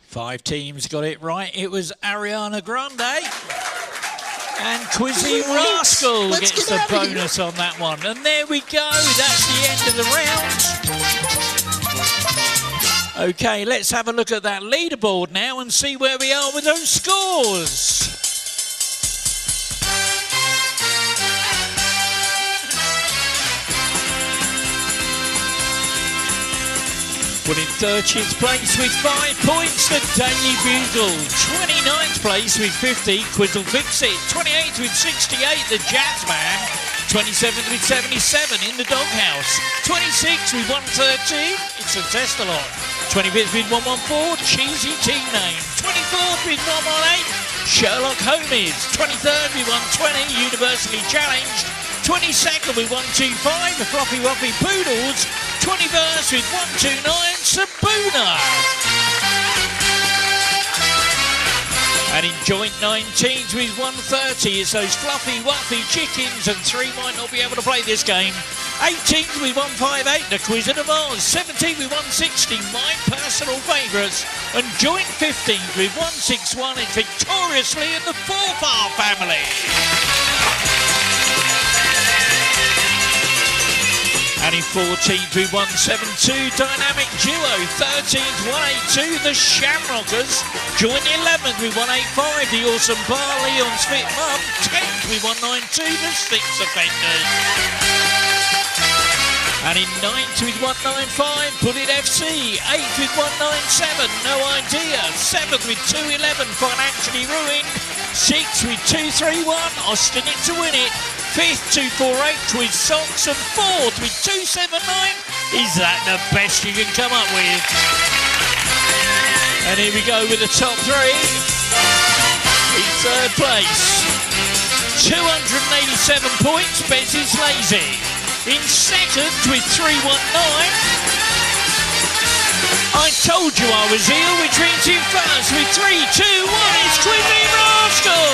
Five teams got it right. It was Ariana Grande. And Quizzy Rascal gets the bonus on that one. And there we go. That's the end of the round. Okay, let's have a look at that leaderboard now and see where we are with those scores. Well, in 30th place with 5 points, the Daily Bugle. 29th place with 50, Quizzle Fix-It. 28th with 68, the Jazzman. 27th with 77 in the Doghouse. 26th with 130, it's a Test-A-Lot. 25th with 114, Cheesy Team Name. 24th with 118, Sherlock Holmes. 23rd with 120, Universally Challenged. 22nd with 125, the Floppy Woppy Poodles. 21st with 129, Sabuna. And in joint 19th with 130, it's those Fluffy Wuffy Chickens, and 3 might not be able to play this game. 18th with 158, the Quiz of Oz. 17th with 160, my personal favourites. And joint 15th with 161, it's victoriously in the Forfar family. And in 14th with 172, Dynamic Duo. 13th, 182, the Shamrockers. Joint 11th with 185, the Awesome Bar Leon's Fit Mum. 10th with 192, the Six Offenders. And in 9th with 195, Put It FC. 8th with 197, No Idea. 7th with 211, Financially Ruined. 6th with 231, Austin It to Win It. 5th, 248 with Socks, and 4th with 279. Is that the best you can come up with? And here we go with the top 3. In 3rd place, 287 points, Bez is Lazy. In 2nd with 319, I Told You I Was Ill, which means in 1st with 3, 2, 1, it's Quizzy Rascal.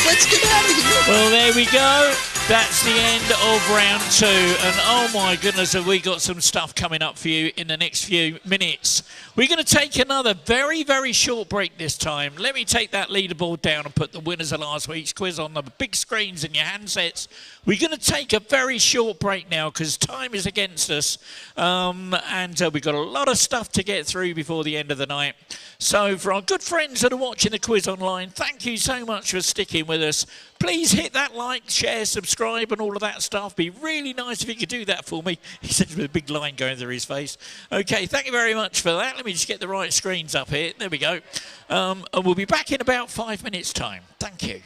Let's get out of here. Well, there we go. That's the end of round 2. And oh my goodness, have we got some stuff coming up for you in the next few minutes. We're going to take another very, very short break this time. Let me take that leaderboard down and put the winners of last week's quiz on the big screens in your handsets. We're going to take a very short break now because time is against us. And we've got a lot of stuff to get through before the end of the night. So for our good friends that are watching the quiz online, thank you so much for sticking with us. Please hit that like, share, subscribe and all of that stuff. Be really nice if you could do that for me. He said with a big line going through his face. Okay, thank you very much for that. Let me just get the right screens up here. There we go. And we'll be back in about 5 minutes' time. Thank you.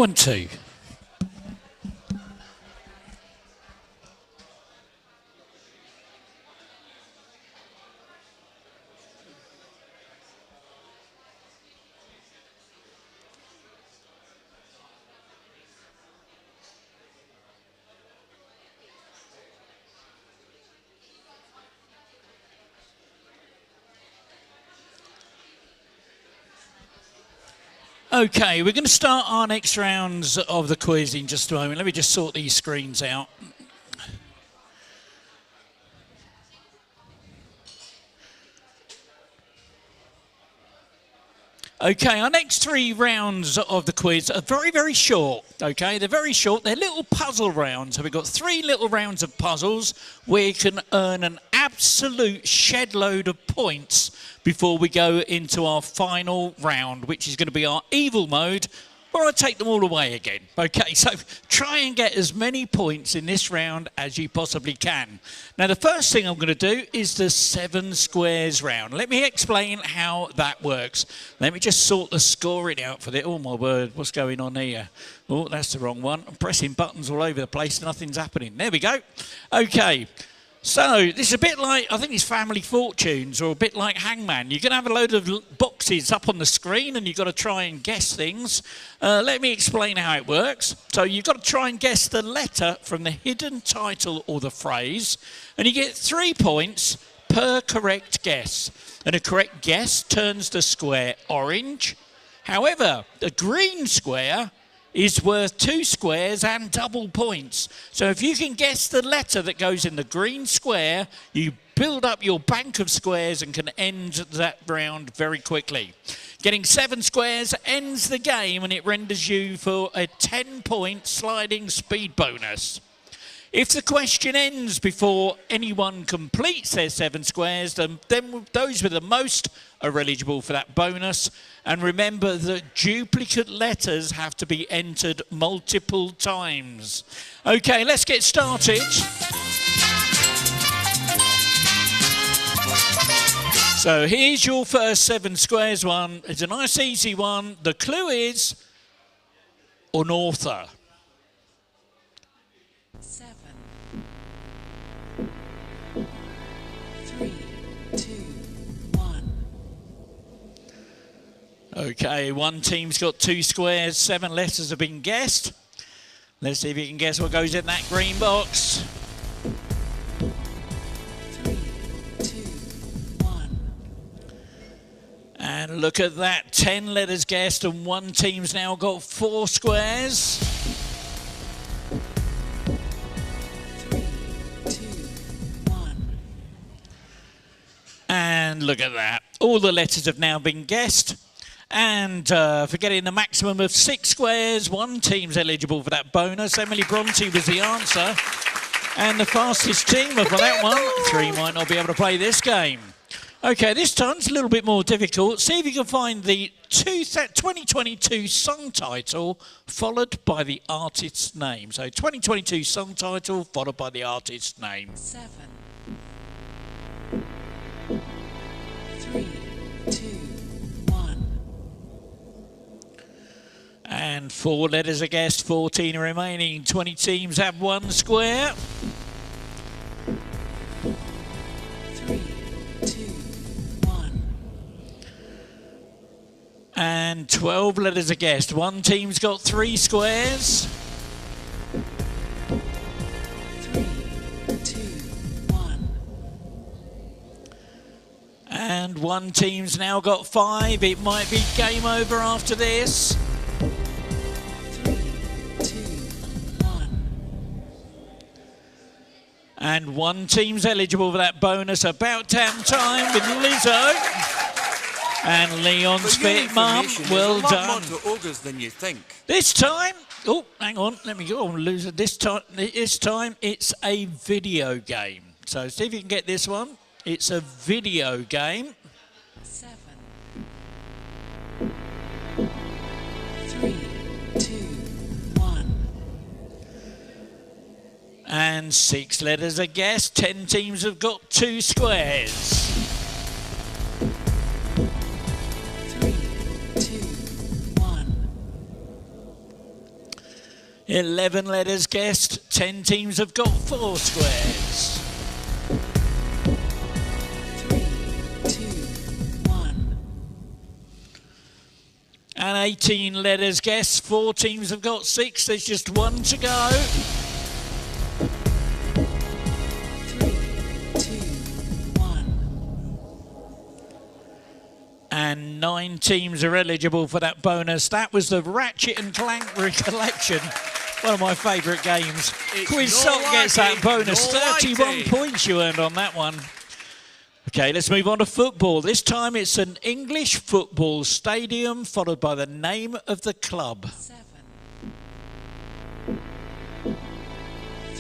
1, 2. Okay, we're going to start our next rounds of the quiz in just a moment. Let me just sort these screens out. Okay, our next 3 rounds of the quiz are very, very short. Okay, they're very short. They're little puzzle rounds. So we've got 3 little rounds of puzzles where you can earn an absolute shed load of points before we go into our final round, which is going to be our evil mode, where I take them all away again. Okay, so try and get as many points in this round as you possibly can. Now, the first thing I'm going to do is the 7 squares round. Let me explain how that works. Let me just sort the scoring out for it. Oh, my word, what's going on here? Oh, that's the wrong one. I'm pressing buttons all over the place. Nothing's happening. There we go. Okay. So, this is a bit like, I think it's Family Fortunes, or a bit like Hangman. You're going to have a load of boxes up on the screen and you've got to try and guess things. Let me explain how it works. So, you've got to try and guess the letter from the hidden title or the phrase, and you get 3 points per correct guess. And a correct guess turns the square orange. However, the green square is worth 2 squares and double points. So if you can guess the letter that goes in the green square, you build up your bank of squares and can end that round very quickly. Getting 7 squares ends the game and it renders you for a 10-point sliding speed bonus. If the question ends before anyone completes their 7 squares, then those with the most are eligible for that bonus. And remember that duplicate letters have to be entered multiple times. Okay, let's get started. So here's your first 7 squares one. It's a nice easy one. The clue is unortha. 7, 3, 2, 1. Okay, one team's got 2 squares, 7 letters have been guessed. Let's see if you can guess what goes in that green box. 3, 2, 1. And look at that, 10 letters guessed and one team's now got 4 squares. 3, 2, 1. And look at that, all the letters have now been guessed. And for getting the maximum of 6 squares, one team's eligible for that bonus. Emily Bronte was the answer. And the fastest team for that one, 3 might not be able to play this game. Okay, this time's a little bit more difficult. See if you can find the 2022 song title followed by the artist's name. So 2022 song title followed by the artist's name. 7, 3, 2, 1. And 4 letters are guessed, 14 are remaining. 20 teams have 1 square. 3, 2, 1. And 12 letters are guessed. One team's got 3 squares. 3, 2, 1. And one team's now got 5. It might be game over after this. 3, 2, 1. And one team's eligible for that bonus. About damn time with Lizzo. And Leon's fit, Mum. Well done. There's a lot more to ogres than you think. This time, oh, hang on, let me go on, loser. This time, it's a video game. So see if you can get this one. It's a video game. 7, 3, 2, 1. And 6 letters are guessed. 10 teams have got 2 squares. 3, 2, 1. 11 letters guessed. 10 teams have got 4 squares. 3, 2, 1. And 18 letters guessed. 4 teams have got 6. There's just 1 to go. 3, 2, 1. And 9 teams are eligible for that bonus. That was the Ratchet and Clank Recollection. One of my favourite games. Quiz Sock gets that bonus. 31 points you earned on that one. Okay, let's move on to football. This time it's an English football stadium followed by the name of the club. 7.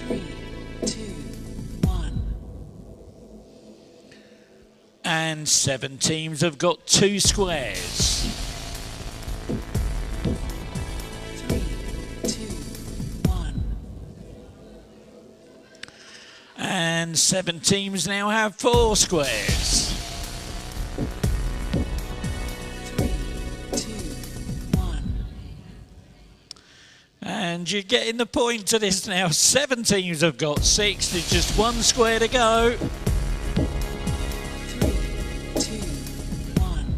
3, 2, 1. And 7 teams have got 2 squares. 3, 2, 1. And 7 teams now have 4 squares. 3, 2, 1. And you're getting the point to this now. 7 teams have got 6. There's just 1 square to go. 3, 2, 1.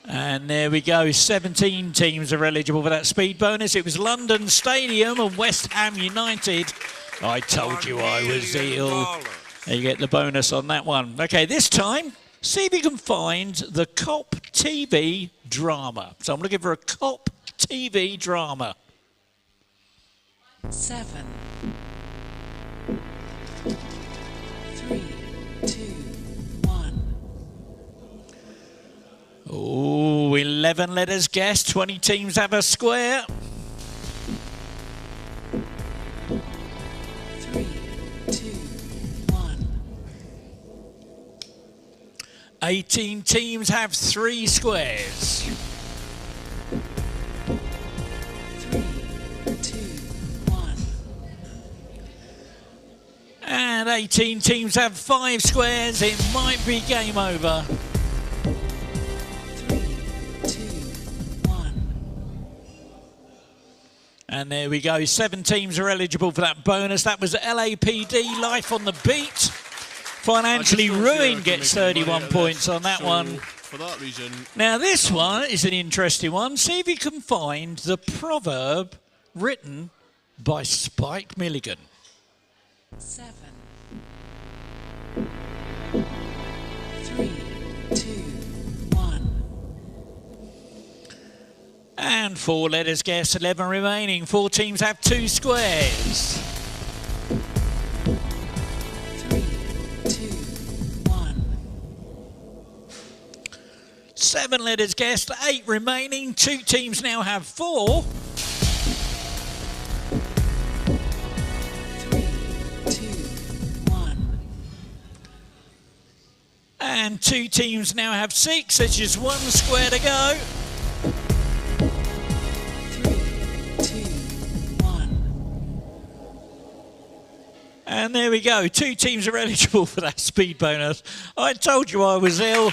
And there we go. 17 teams are eligible for that speed bonus. It was London Stadium and West Ham United. I told you I was ill. There you get the bonus on that one. Okay, this time, see if you can find the cop TV drama. So I'm looking for a cop TV drama. 7. 3, 2, 1. Oh, 11 letters guessed. 20 teams have a square. 3, 2, 1. 18 teams have 3 squares. 3, 2, 1. And 18 teams have 5 squares. It might be game over. 3, 2, 1. And there we go. 7 teams are eligible for that bonus. That was LAPD, Life on the Beat. Financially I just thought Ruined you gets were making 31 money out of points this. on that So, one. For that reason, Now this one is an interesting one. See if you can find the proverb written by Spike Milligan. 7. 3, 2, 1. And 4 letters guessed, 11 remaining. 4 teams have 2 squares. 3, 2, 1. 7 letters guessed, 8 remaining. 2 teams now have 4. 3, 2, 1. And 2 teams now have 6. There's just 1 square to go. 3, 2, 1. And there we go. 2 teams are eligible for that speed bonus. I told you I was ill.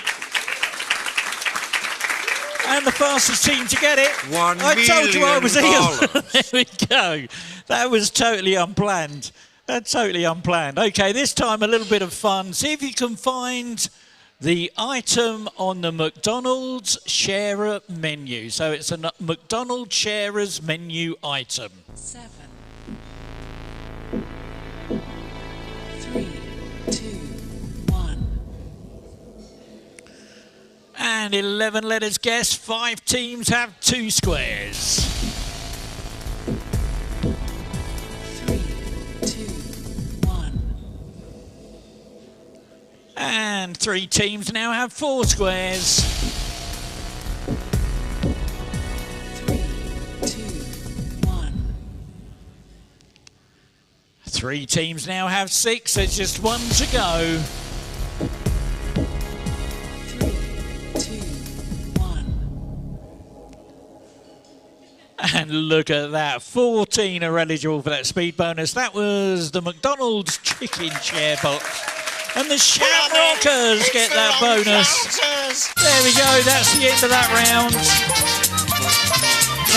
And the fastest team to get it. I told you I was ill. There we go. That was totally unplanned. That's totally unplanned. Okay, this time a little bit of fun. See if you can find the item on the McDonald's sharer menu. So it's a McDonald's sharer's menu item. 7. 3, 2, 1. And 11 letters guessed. 5 teams have 2 squares. 3, 2, 1. And 3 teams now have 4 squares. 3, 2, 1. 3 teams now have 6. There's just 1 to go. 3, 2, 1. And look at that. 14 are eligible for that speed bonus. That was the McDonald's chicken share box. And the Shamrockers get that bonus. There we go. That's the end of that round.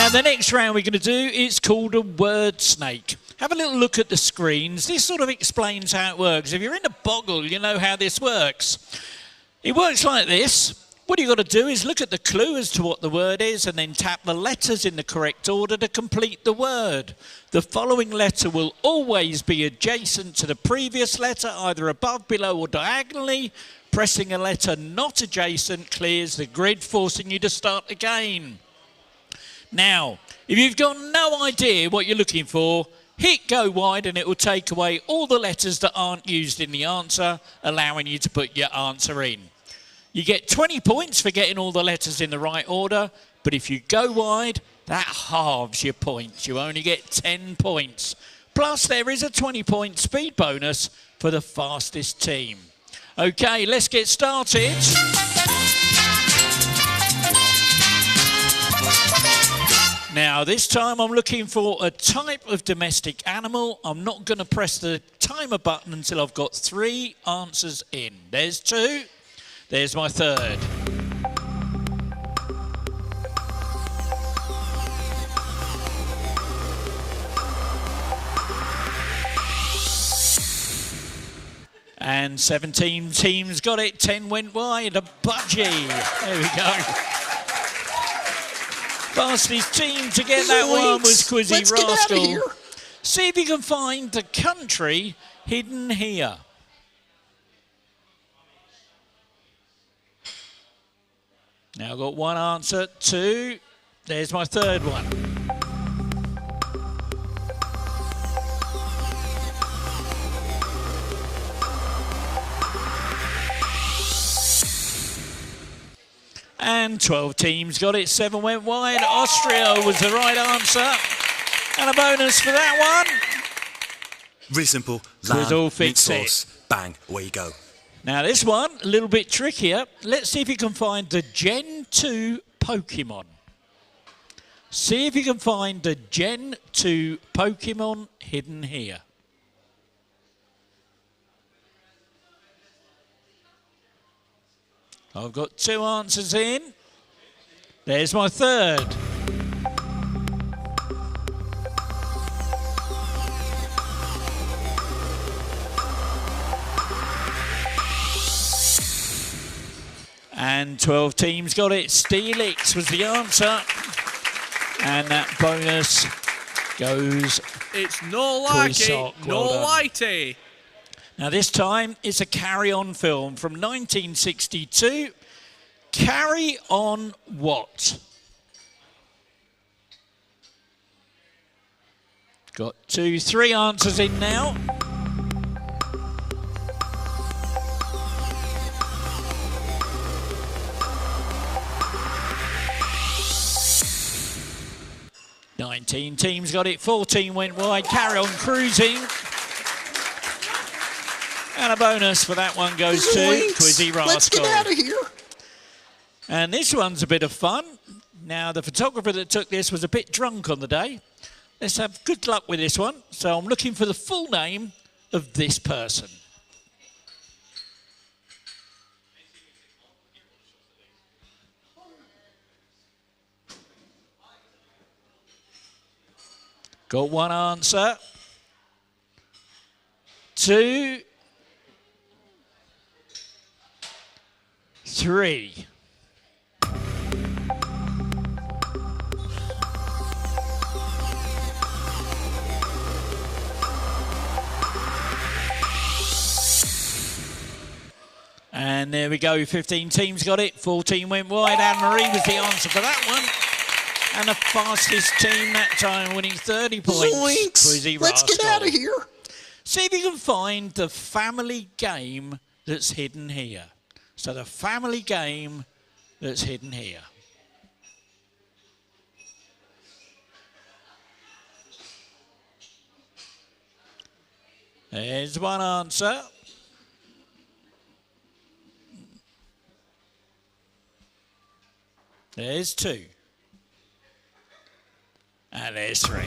Now, the next round we're going to do is called a word snake. Have a little look at the screens. This sort of explains how it works. If you're in a boggle, you know how this works. It works like this. What you've got to do is look at the clue as to what the word is and then tap the letters in the correct order to complete the word. The following letter will always be adjacent to the previous letter, either above, below or diagonally. Pressing a letter not adjacent clears the grid, forcing you to start again. Now, if you've got no idea what you're looking for, hit go wide and it will take away all the letters that aren't used in the answer, allowing you to put your answer in. You get 20 points for getting all the letters in the right order, but if you go wide, that halves your points. You only get 10 points. Plus, there is a 20-point speed bonus for the fastest team. Okay, let's get started. Now, this time I'm looking for a type of domestic animal. I'm not going to press the timer button until I've got 3 answers in. There's 2. There's my 3rd. And 17 teams got it. 10 went wide. A budgie. There we go. Fastest team to get that one was Quizzy Rascal. See if you can find the country hidden here. Now I've got 1 answer, 2. There's my 3rd one. And 12 teams got it, 7 went wide. Austria was the right answer. And a bonus for that one. Really simple. Lamb, meat sauce, bang, away you go. Now this one, a little bit trickier. Let's see if you can find the Gen 2 Pokemon. See if you can find the Gen 2 Pokemon hidden here. I've got 2 answers in. There's my 3rd. And 12 teams got it. Steelix was the answer. And that bonus goes... It's no likey, no lighty. Now this time it's a carry-on film from 1962. Carry on what? Got 2, 3 answers in now. Nineteen teams got it, 14 went wide. Carry on cruising. And a bonus for that one goes to Quizzy Rascal. Let's get out of here. And this one's a bit of fun. Now, the photographer that took this was a bit drunk on the day. Let's have good luck with this one. So I'm looking for the full name of this person. Got 1 answer. 2. 3. And there we go, 15 teams got it, 14 went wide. Anne-Marie was the answer for that one. And the fastest team that time winning 30 points. Zoinks! Let's get out of here. See if you can find the family game that's hidden here. So the family game that's hidden here. There's 1 answer. There's 2. And there's 3.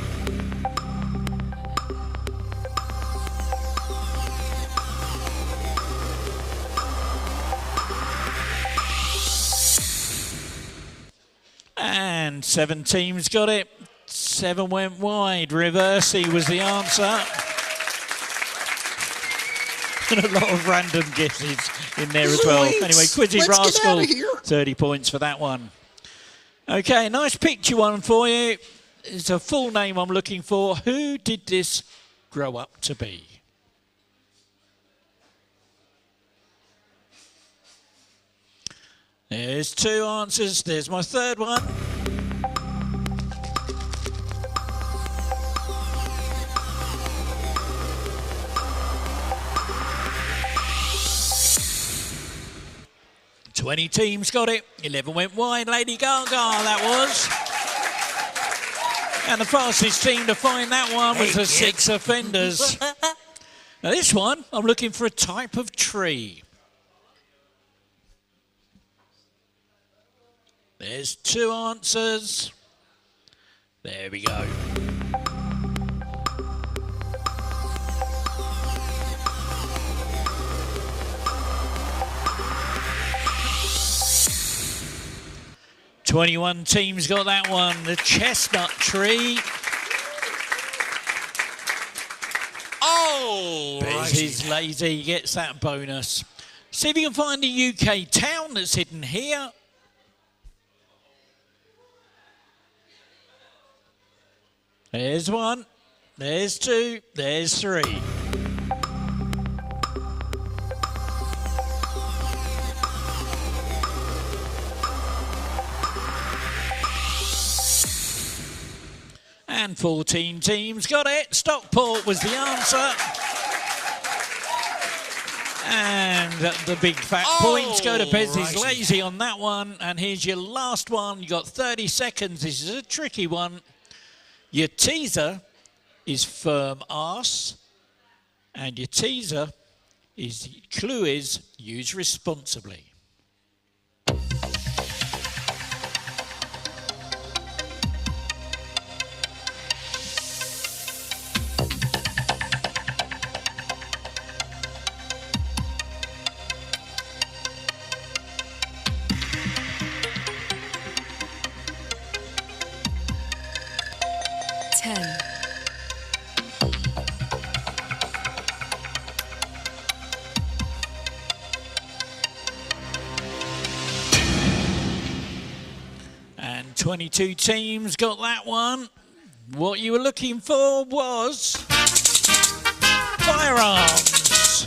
And And 7 teams got it. 7 went wide. Reversey was the answer. And a lot of random guesses in there as well. Anyway, Quizzy Rascal, 30 points for that one. Okay, nice picture one for you. It's a full name I'm looking for. Who did this grow up to be? There's 2 answers. There's my third one. Twenty teams got it. 11 went wide. Lady Gaga, that was. And the fastest team to find that one was the 6 offenders. Now this one, I'm looking for a type of tree. There's 2 answers. There we go. "21 teams got that one. The chestnut tree. Oh, Bez is lazy, gets that bonus. See if you can find a UK town that's hidden here. There's 1, there's 2, there's 3. And 14 teams got it. Stockport was the answer. And the big fat points go to Bez is lazy on that one. And here's your last one. You got 30 seconds. This is a tricky one. Your teaser is firm arse. And your teaser is, clue is, use responsibly. And 22 teams got that one. What you were looking for was firearms.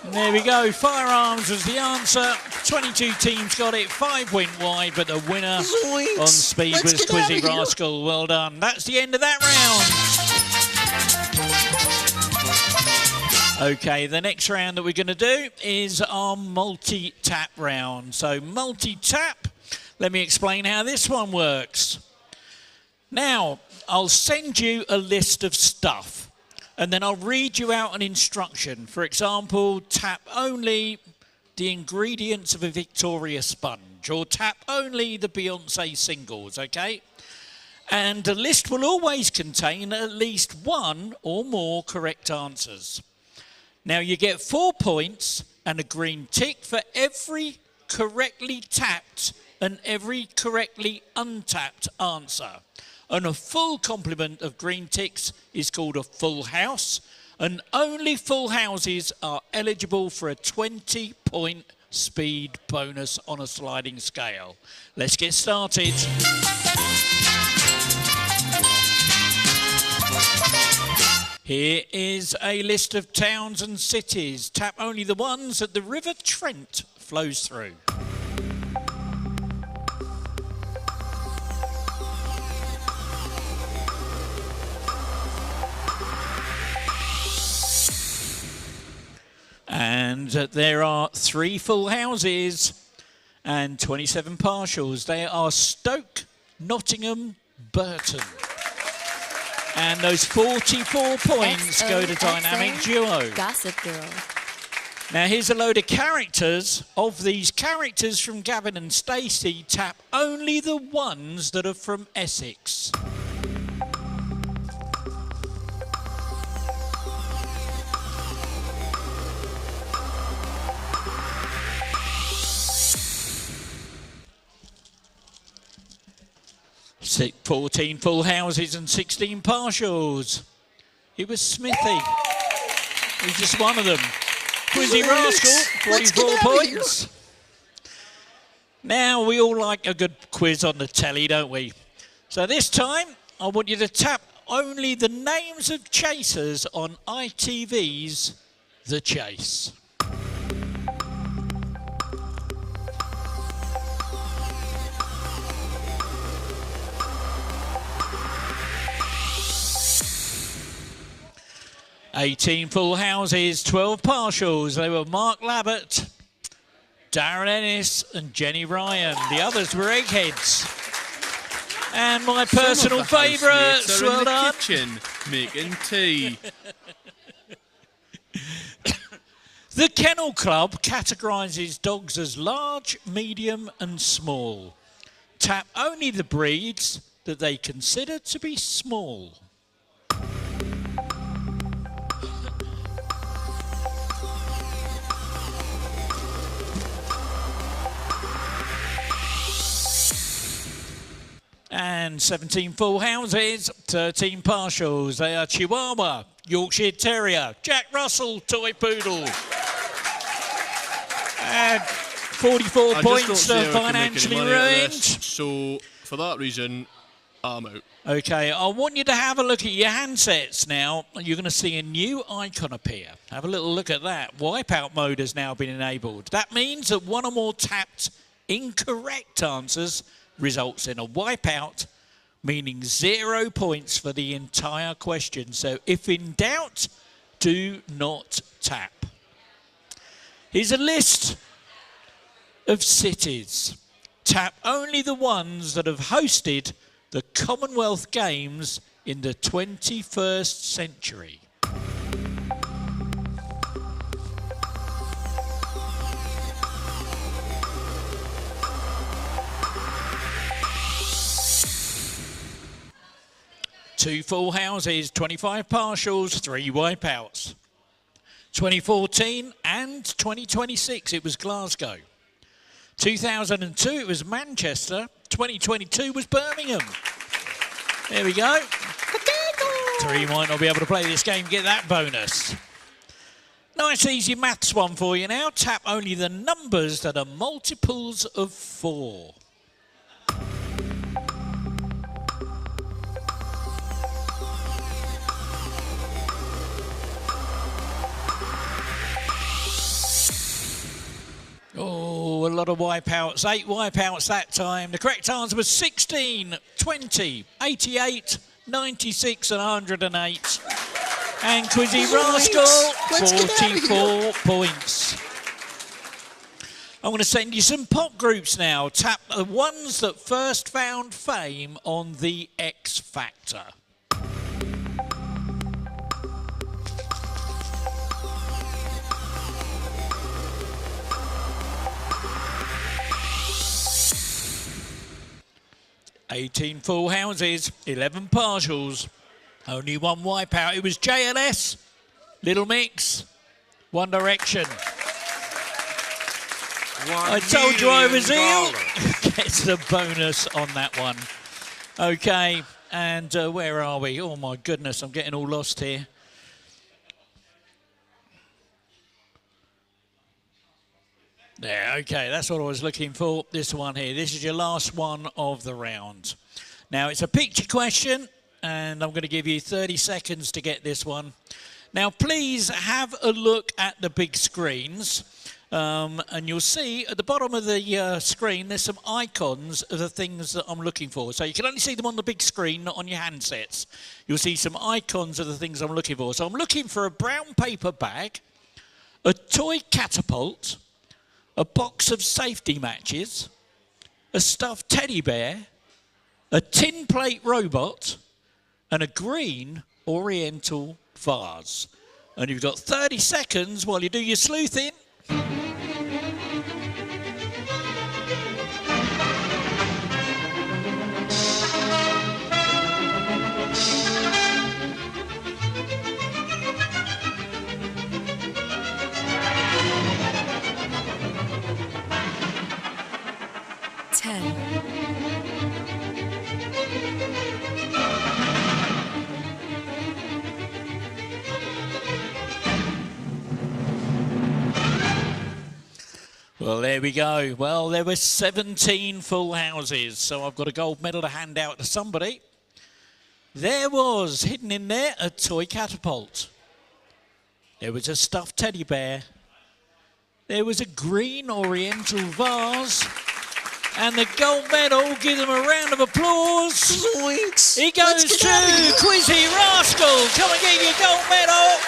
And there we go, firearms was the answer. 22 teams got it, 5 went wide, but the winner on speed was Quizzy Rascal. Well done. That's the end of that round. Okay, the next round that we're going to do is our multi-tap round. So multi-tap, let me explain how this one works. Now, I'll send you a list of stuff, and then I'll read you out an instruction. For example, tap only the ingredients of a Victoria sponge, or tap only the Beyonce singles, okay? And the list will always contain at least 1 or more correct answers. Now you get 4 points and a green tick for every correctly tapped and every correctly untapped answer. And a full complement of green ticks is called a full house, and only full houses are eligible for a 20-point speed bonus on a sliding scale. Let's get started. Here is a list of towns and cities. Tap only the ones that the River Trent flows through. And there are 3 full houses and 27 partials. They are Stoke, Nottingham, Burton. And those 44 points go to Dynamic Duo. Gossip Girl. Now here's a load of characters. Of these characters from Gavin and Stacey, tap only the ones that are from Essex. 14 full houses and 16 partials. It was Smithy. He's just one of them. Quizzy Rascal, 44 points. Now, we all like a good quiz on the telly, don't we? So this time, I want you to tap only the names of chasers on ITV's The Chase. "18 full houses, 12 partials. They were Mark Labbott, Darren Ennis and Jenny Ryan. The others were eggheads. And my personal favourites, well done. Kitchen making tea. The Kennel Club categorises dogs as large, medium and small. Tap only the breeds that they consider to be small. And 17 full houses, 13 partials. They are Chihuahua, Yorkshire Terrier, Jack Russell, Toy Poodle. And 44 points financially ruined. So, for that reason, I'm out. Okay, I want you to have a look at your handsets now. You're going to see a new icon appear. Have a little look at that. Wipeout mode has now been enabled. That means that one or more tapped incorrect answers results in a wipeout, meaning 0 points for the entire question. So if in doubt, do not tap. Here's a list of cities. Tap only the ones that have hosted the Commonwealth Games in the 21st century. Two full houses, 25 partials, 3 wipeouts. 2014 and 2026, it was Glasgow. 2002, it was Manchester. 2022 was Birmingham. There we go. Three might not be able to play this game, get that bonus. Nice easy maths one for you now. Tap only the numbers that are multiples of 4. Oh, a lot of wipeouts. 8 wipeouts that time. The correct answer was 16, 20, 88, 96 and 108. And Quizzy Rascal, 44 points. I'm going to send you some pop groups now. Tap the ones that first found fame on The X Factor. "18 full houses, 11 partials, only 1 wipeout. It was JLS, Little Mix, One Direction. I told you I was ill. Gets the bonus on that one. Okay, and where are we? Oh my goodness, I'm getting all lost here. There, okay, that's what I was looking for. This one here. This is your last one of the round. Now, it's a picture question, and I'm going to give you 30 seconds to get this one. Now, please have a look at the big screens, and you'll see at the bottom of the screen, there's some icons of the things that I'm looking for. So you can only see them on the big screen, not on your handsets. You'll see some icons of the things I'm looking for. So I'm looking for a brown paper bag, a toy catapult, a box of safety matches, a stuffed teddy bear, a tin plate robot, and a green oriental vase. And you've got 30 seconds while you do your sleuthing. Well, there we go. Well, there were 17 full houses, so I've got a gold medal to hand out to somebody. There was, hidden in there, a toy catapult. There was a stuffed teddy bear. There was a green oriental vase. And the gold medal, give them a round of applause. Sweet. It goes to Quizzy Rascal. Come and get your gold medal.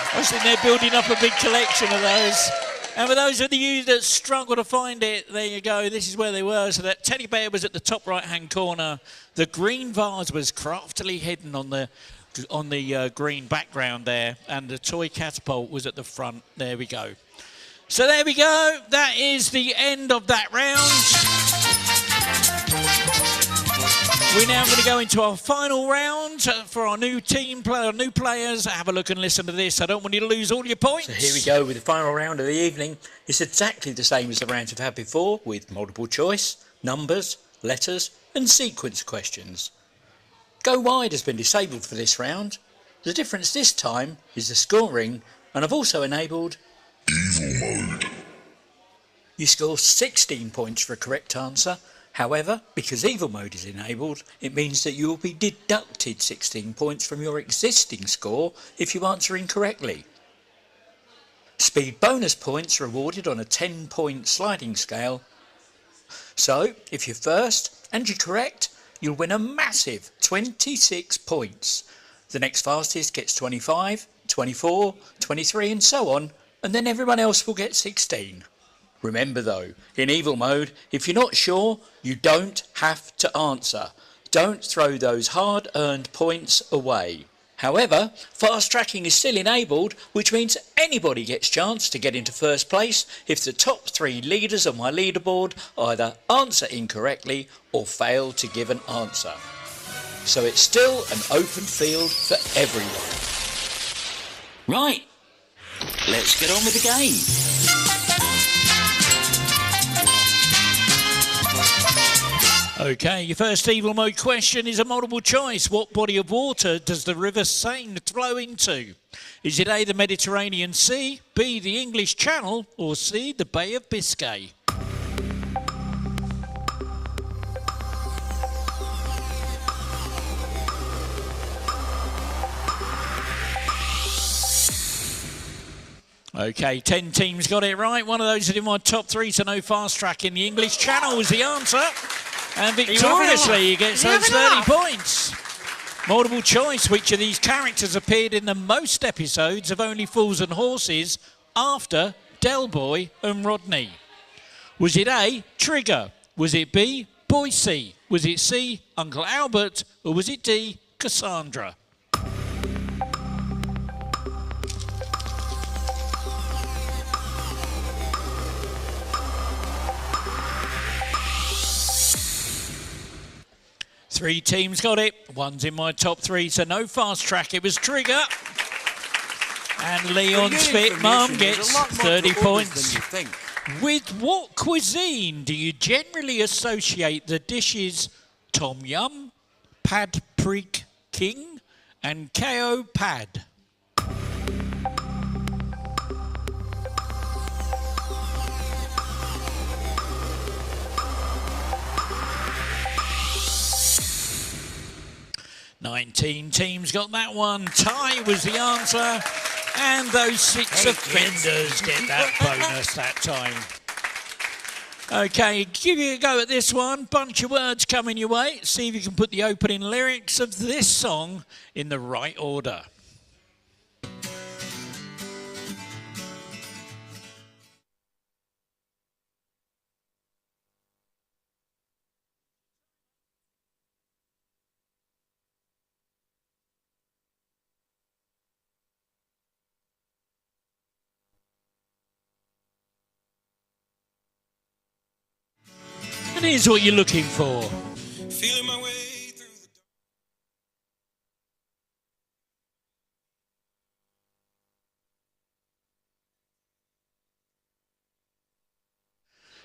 I was sitting there building up a big collection of those. And for those of you that struggle to find it, there you go. This is where they were. So that teddy bear was at the top right-hand corner. The green vase was craftily hidden on the green background there. And the toy catapult was at the front. There we go. So there we go. That is the end of that round. We're now going to go into our final round for our new new players. Have a look and listen to this. I don't want you to lose all your points. So here we go with the final round of the evening. It's exactly the same as the rounds we've had before, with multiple choice, numbers, letters and sequence questions. Go wide has been disabled for this round. The difference this time is the scoring, and I've also enabled Evil Mode. You score 16 points for a correct answer. However, because Evil Mode is enabled, it means that you will be deducted 16 points from your existing score if you answer incorrectly. Speed bonus points are awarded on a 10-point sliding scale. So, if you're first and you're correct, you'll win a massive 26 points. The next fastest gets 25, 24, 23 and so on, and then everyone else will get 16. Remember though, in Evil Mode, if you're not sure, you don't have to answer. Don't throw those hard-earned points away. However, fast tracking is still enabled, which means anybody gets a chance to get into first place if the top 3 leaders on my leaderboard either answer incorrectly or fail to give an answer. So it's still an open field for everyone. Right, let's get on with the game. Okay, your first Evil Mode question is a multiple choice. What body of water does the River Seine flow into? Is it A, the Mediterranean Sea, B, the English Channel, or C, the Bay of Biscay? Okay, 10 teams got it right. One of those is in my top 3, so no fast track in the English Channel was the answer. And victoriously, he gets those 30 points. Multiple choice, which of these characters appeared in the most episodes of Only Fools and Horses after Del Boy and Rodney? Was it A, Trigger? Was it B, Boise? Was it C, Uncle Albert? Or was it D, Cassandra? Three teams got it. One's in my top 3, so no fast track. It was Trigger. And Leon's Fit Mum gets 30 points. With what cuisine do you generally associate the dishes Tom Yum, Pad Prik King, and Ko Pad? Nineteen teams got that one. Tie was the answer. And those 6 offenders get that bonus that time. Okay, give you a go at this one. Bunch of words coming your way. See if you can put the opening lyrics of this song in the right order. And here's what you're looking for. Feeling my way through the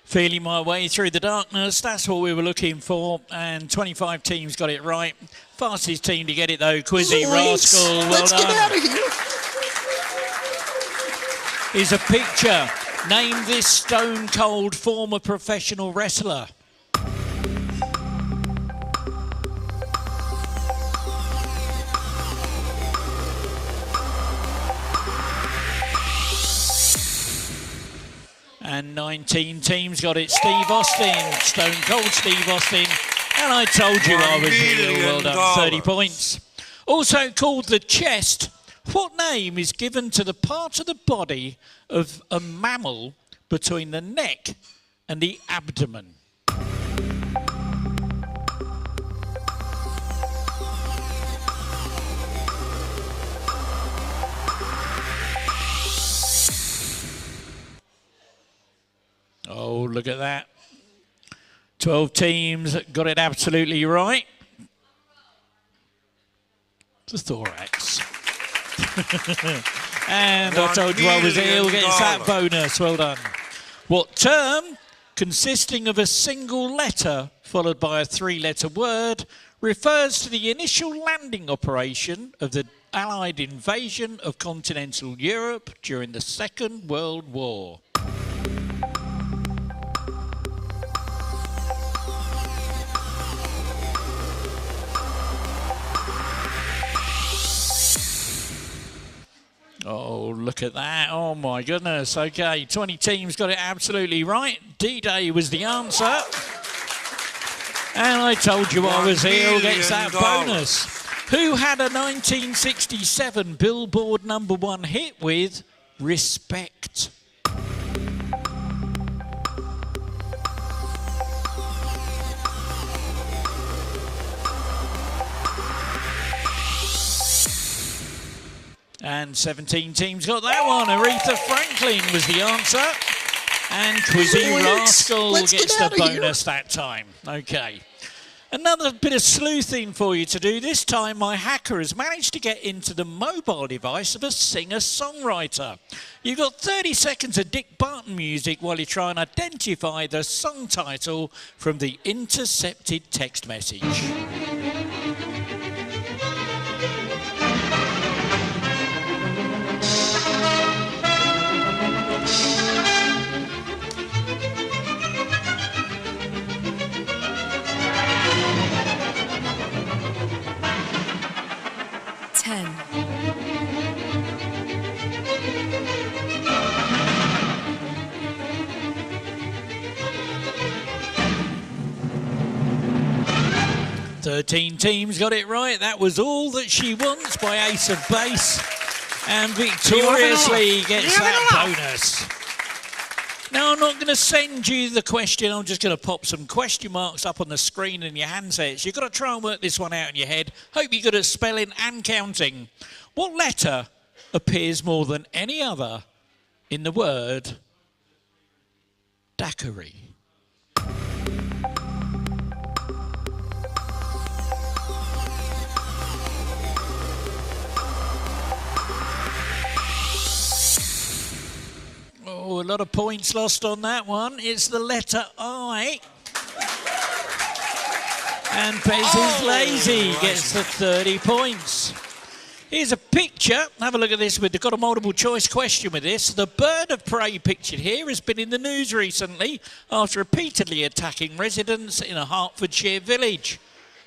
Feeling my way through the darkness, that's what we were looking for, and 25 teams got it right. Fastest team to get it though, Quizzy Rascal, well Let's done. get out of here. is a picture. Name this stone cold former professional wrestler. And 19 teams got it. Steve Austin, Stone Cold Steve Austin. And I told you I was here. Well done, 30 points. Also called the chest, what name is given to the part of the body of a mammal between the neck and the abdomen? Oh, look at that. 12 teams got it absolutely right. The thorax. And I told you I was ill, getting that bonus. Well done. What term, consisting of a single letter followed by a three-letter word, refers to the initial landing operation of the Allied invasion of continental Europe during the Second World War? Oh, look at that. Oh, my goodness. Okay, 20 teams got it absolutely right. D-Day was the answer. And I told you I was here. Who gets that bonus? Who had a 1967 Billboard #1 hit with Respect? And 17 teams got that one. Aretha Franklin was the answer. And Quizzy Rascal gets the bonus that time. Okay. Another bit of sleuthing for you to do. This time my hacker has managed to get into the mobile device of a singer-songwriter. You've got 30 seconds of Dick Barton music while you try and identify the song title from the intercepted text message. Thirteen teams got it right. That was All That She Wants by Ace of Base. And victoriously gets that bonus. Now, I'm not going to send you the question. I'm just going to pop some question marks up on the screen in your handsets. You've got to try and work this one out in your head. Hope you're good at spelling and counting. What letter appears more than any other in the word daiquiri? Oh, a lot of points lost on that one. It's the letter I. And Pez is lazy, gets the 30 points. Here's a picture. Have a look at this. We've got a multiple choice question with this. The bird of prey pictured here has been in the news recently after repeatedly attacking residents in a Hertfordshire village.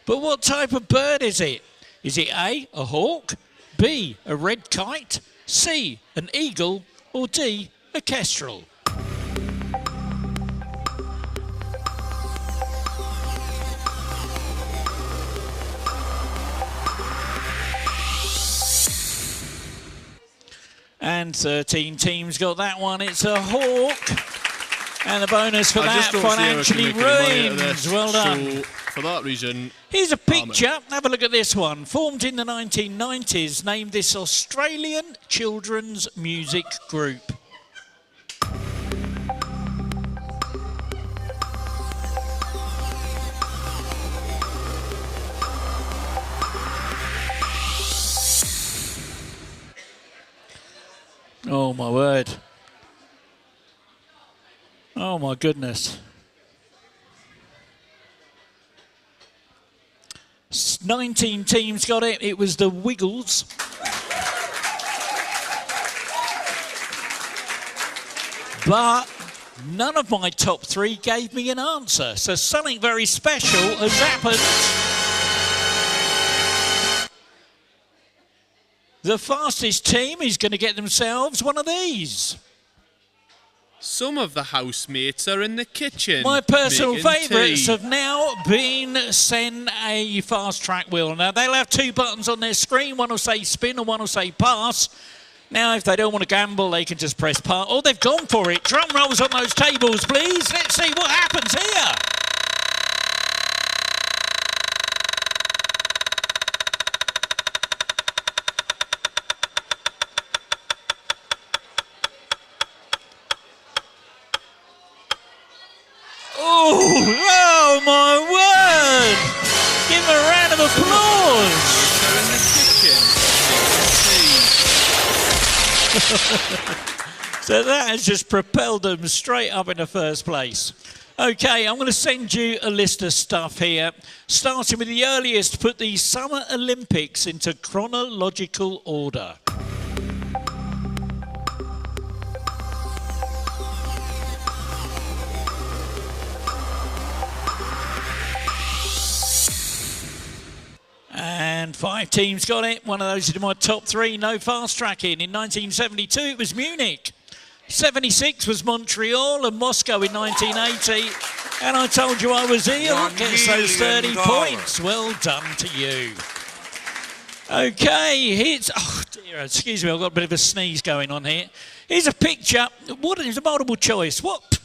But what type of bird is it? Is it A, a hawk, B, a red kite, C, an eagle, or D, a kestrel? And 13 teams got that one. It's a hawk. And the bonus for that, financially ruined. Well done. So, for that reason... Here's a picture. Have a look at this one. Formed in the 1990s, named this Australian children's music group. Oh, my word. Oh, my goodness. 19 teams got it. It was the Wiggles. but none of my top 3 gave me an answer. So something very special has happened. The fastest team is going to get themselves one of these. Some of the housemates are in the kitchen. My personal making favourites tea. have now been sent a fast track wheel. Now, they'll have 2 buttons on their screen. One will say spin and one will say pass. Now, if they don't want to gamble, they can just press pass. Oh, they've gone for it. Drum rolls on those tables, please. Let's see what happens here. Oh, my word! Give them a round of applause. They're in the kitchen. So that has just propelled them straight up in the first place. Okay, I'm going to send you a list of stuff here, starting with the earliest. Put the Summer Olympics into chronological order. And 5 teams got it. One of those is in my top 3. No fast tracking. In 1972, it was Munich. 76 was Montreal and Moscow in 1980. And I told you I was ill. Gets those 30 points. Well done to you. Okay, here's... Oh, dear, excuse me, I've got a bit of a sneeze going on here. Here's a picture. What is a multiple choice? What...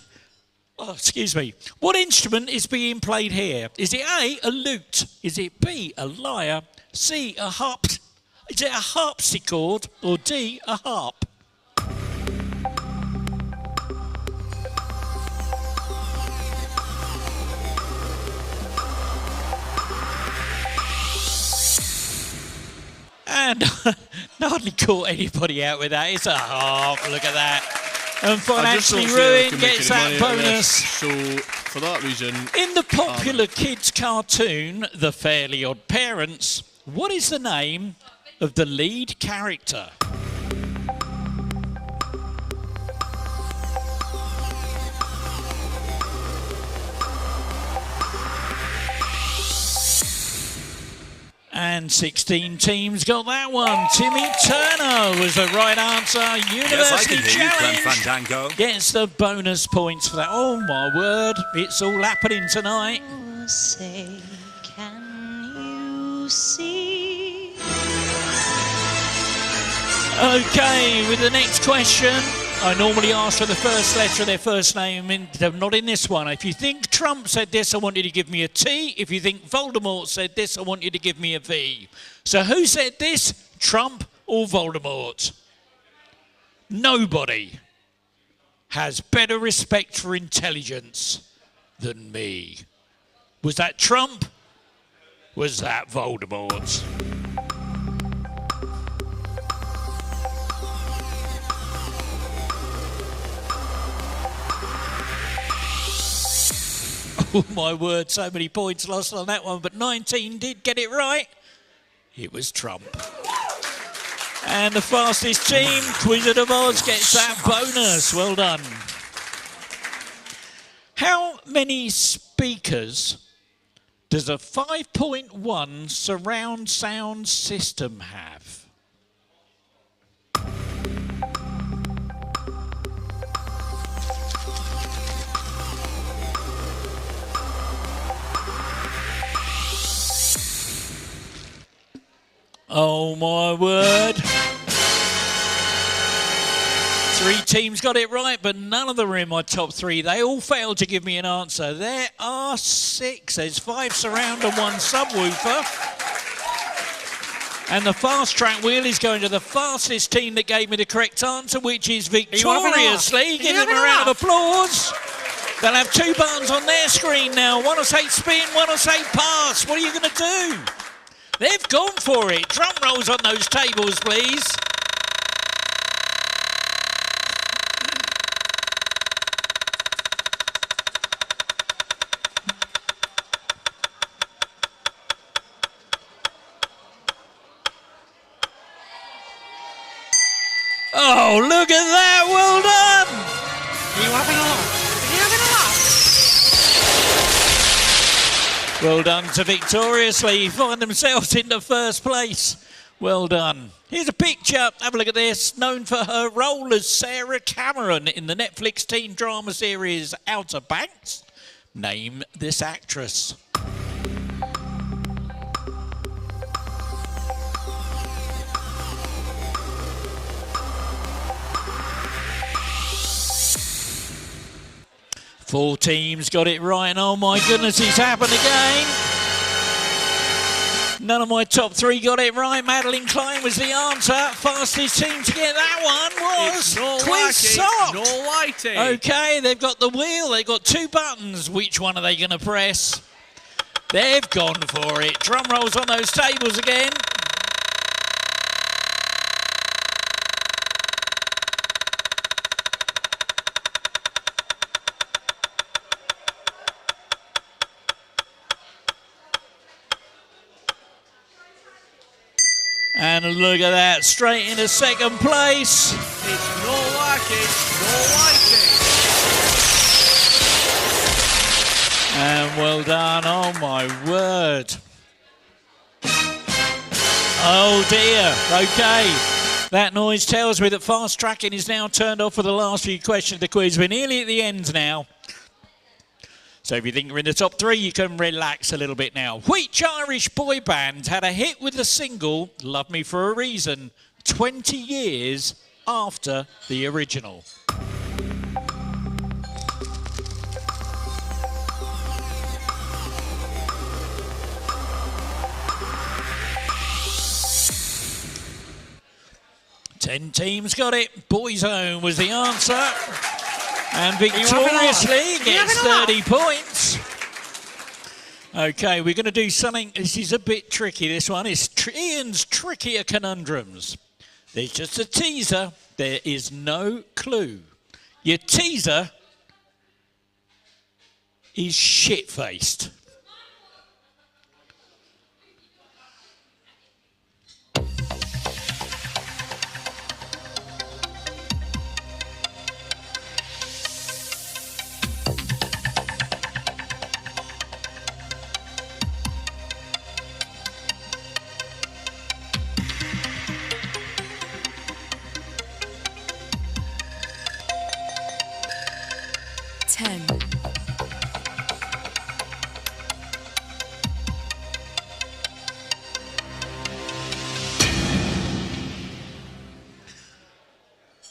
Oh, excuse me. What instrument is being played here? Is it A, a lute? Is it B, a lyre? C, a harp? Is it a harpsichord? Or D, a harp? And I hardly caught anybody out with that. It's a harp. Look at that. And financially ruined gets that bonus. So, for that reason... In the popular kids' cartoon, The Fairly Odd Parents, what is the name of the lead character? And 16 teams got that one. Timmy Turner was the right answer. University Challenge Fandango. gets the bonus points for that. Oh my word, it's all happening tonight. Say, can you see? Okay, with the next question, I normally ask for the first letter of their first name, not in this one. If you think Trump said this, I want you to give me a T. If you think Voldemort said this, I want you to give me a V. So who said this, Trump or Voldemort? Nobody has better respect for intelligence than me. Was that Trump? Was that Voldemort? Oh my word, so many points lost on that one, but 19 did get it right. It was Trump. And the fastest team, Wizard of Oz, gets that bonus. Well done. How many speakers does a 5.1 surround sound system have? Oh my word. 3 teams got it right, but none of them are in my top 3. They all failed to give me an answer. There are 6. There's 5 surround and 1 subwoofer. And the fast track wheel is going to the fastest team that gave me the correct answer, which is victoriously. Give them a round of applause. They'll have 2 buttons on their screen now. One will say spin, one will say pass. What are you going to do? They've gone for it. Drum rolls on those tables, please. Oh, look at that. Well done. you having a laugh? Are you having a laugh? Well done to Victoriously find themselves in the first place. Well done. Here's a picture. Have a look at this. Known for her role as Sarah Cameron in the Netflix teen drama series Outer Banks. Name this actress. Four teams got it right, and oh my goodness, it's happened again. None of my top three got it right. Madeline Klein was the answer. Fastest team to get that one was Quiz Sock. No Whitey. Okay, they've got the wheel. They've got two buttons. Which one are they going to press? They've gone for it. Drum rolls on those tables again. And look at that, straight into second place. It's no Whitey, no Whitey. And well done, oh my word. Oh dear, okay. That noise tells me that fast tracking is now turned off for the last few questions of the quiz. We're nearly at the end now. So if you think you're in the top three, you can relax a little bit now. Which Irish boy band had a hit with the single Love Me For A Reason 20 years after the original? Ten teams got it. Boyzone was the answer. And victoriously gets 30 points. Okay, we're going to do something. This is a bit tricky, this one. It's Ian's Trickier Conundrums. There's just a teaser. There is no clue. Your teaser is shit-faced.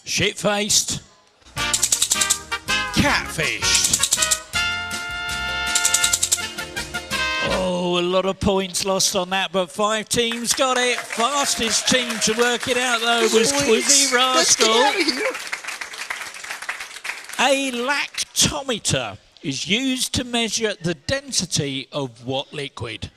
Shit-faced, catfished. Oh, a lot of points lost on that, but 5 teams got it. Fastest team to work it out, though, was Quizzy Rascal. A lactometer is used to measure the density of what liquid?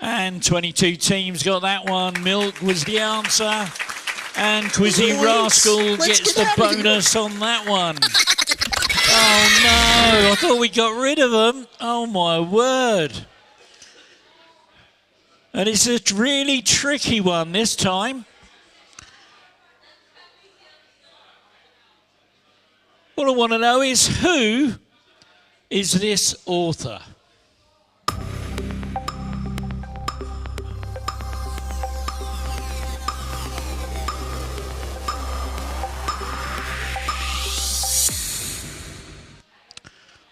And 22 teams got that one. Milk was the answer. And Quizzy Rascal gets the bonus on that one. Oh no, I thought we got rid of them. Oh my word. And it's a really tricky one this time. All I want to know is who is this author?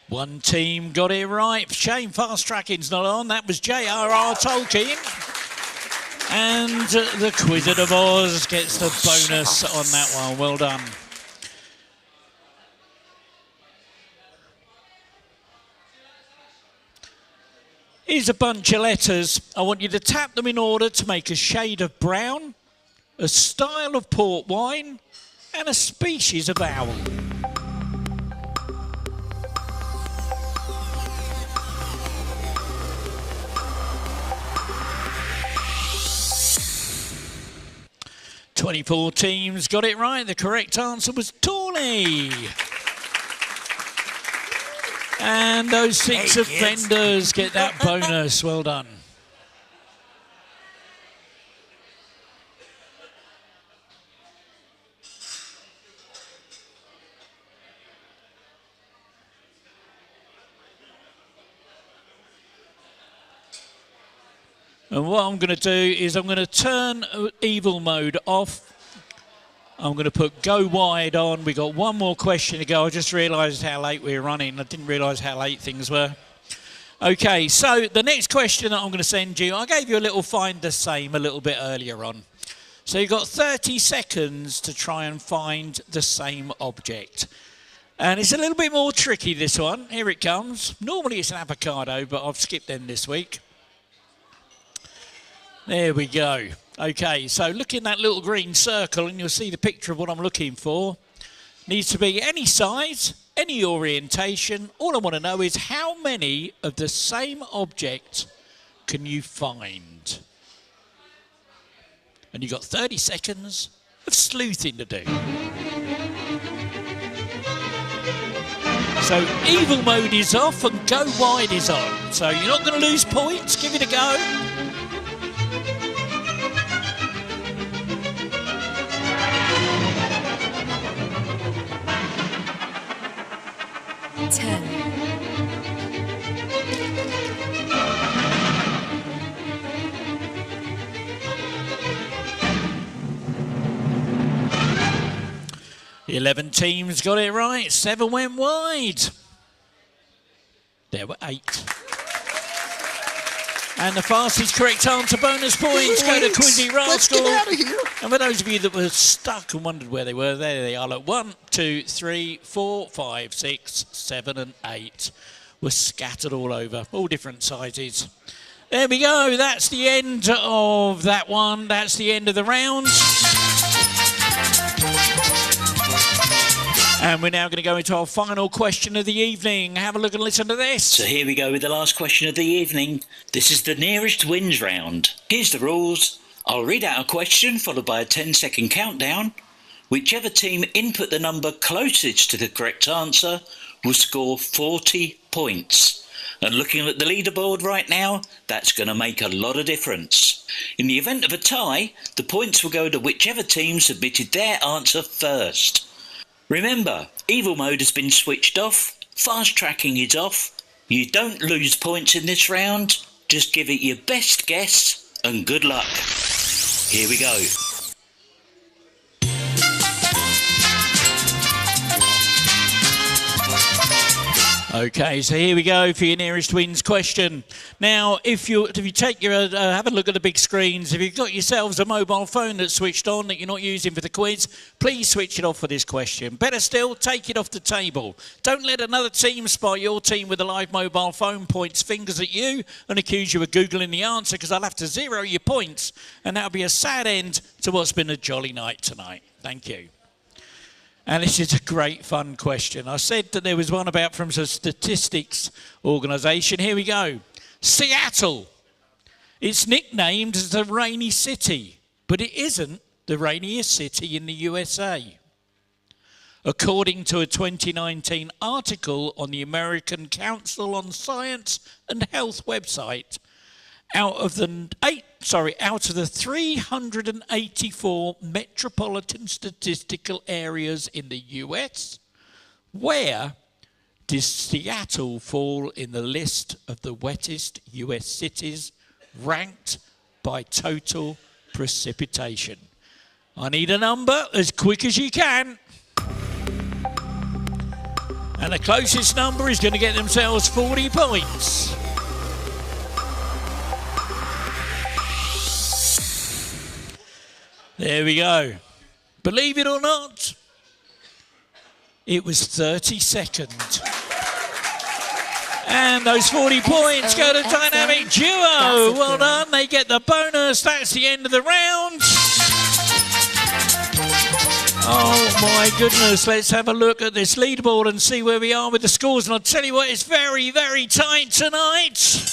One team got it right. Shame fast tracking's not on. That was J.R.R. Tolkien. And the Wizard of Oz gets the bonus on that one. Well done. Here's a bunch of letters. I want you to tap them in order to make a shade of brown, a style of port wine, and a species of owl. "24 teams got it right. The correct answer was Tawny. And those 6 offenders get that bonus. Well done. And what I'm going to do is I'm going to turn evil mode off. I'm going to put go wide on. We've got one more question to go. I just realised how late we're running. I didn't realise how late things were. Okay, so the next question that I'm going to send you, I gave you a little find the same a little bit earlier on. So you've got 30 seconds to try and find the same object. And it's a little bit more tricky, this one. Here it comes. Normally it's an avocado, but I've skipped them this week. There we go. Okay, so look in that little green circle and you'll see the picture of what I'm looking for. Needs to be any size, any orientation. All I want to know is how many of the same object can you find? And you've got 30 seconds of sleuthing to do. So evil mode is off and go wide is on. So you're not going to lose points. Give it a go. 10, 11 teams got it right. 7 went wide. There were 8. And the fastest correct answer bonus points go to Quizzy Rascal. Let's get out of here. And for those of you that were stuck and wondered where they were, there they are. Look, 1, 2, 3, 4, 5, 6, 7 and 8 were scattered all over, all different sizes. There we go. That's the end of that one. That's the end of the round. And we're now going to go into our final question of the evening. Have a look and listen to this. So here we go with the last question of the evening. This is the nearest wins round. Here's the rules. I'll read out a question followed by a 10-second countdown. Whichever team input the number closest to the correct answer will score 40 points. And looking at the leaderboard right now, that's going to make a lot of difference. In the event of a tie, the points will go to whichever team submitted their answer first. Remember, evil mode has been switched off, fast tracking is off, you don't lose points in this round, just give it your best guess and good luck. Here we go. Okay, so here we go for your nearest wins question. Now, if you take your have a look at the big screens. If you've got yourselves a mobile phone that's switched on that you're not using for the quiz, please switch it off for this question. Better still, take it off the table. Don't let another team spot your team with a live mobile phone, points fingers at you and accuse you of Googling the answer, because I'll have to zero your points, and that'll be a sad end to what's been a jolly night tonight. Thank you. And this is a great fun question. I said that there was one about from the statistics organisation. Here we go. Seattle. It's nicknamed as the rainy city, but it isn't the rainiest city in the USA. According to a 2019 article on the American Council on Science and Health website, out of the 384 metropolitan statistical areas in the US, where does Seattle fall in the list of the wettest US cities ranked by total precipitation? I need a number as quick as you can. And the closest number is going to get themselves 40 points. There we go. Believe it or not, it was 30 seconds. And those 40 points go to Dynamic Duo. Well done. They get the bonus. That's the end of the round. Oh, my goodness. Let's have a look at this leaderboard and see where we are with the scores. And I'll tell you what, it's very, very tight tonight.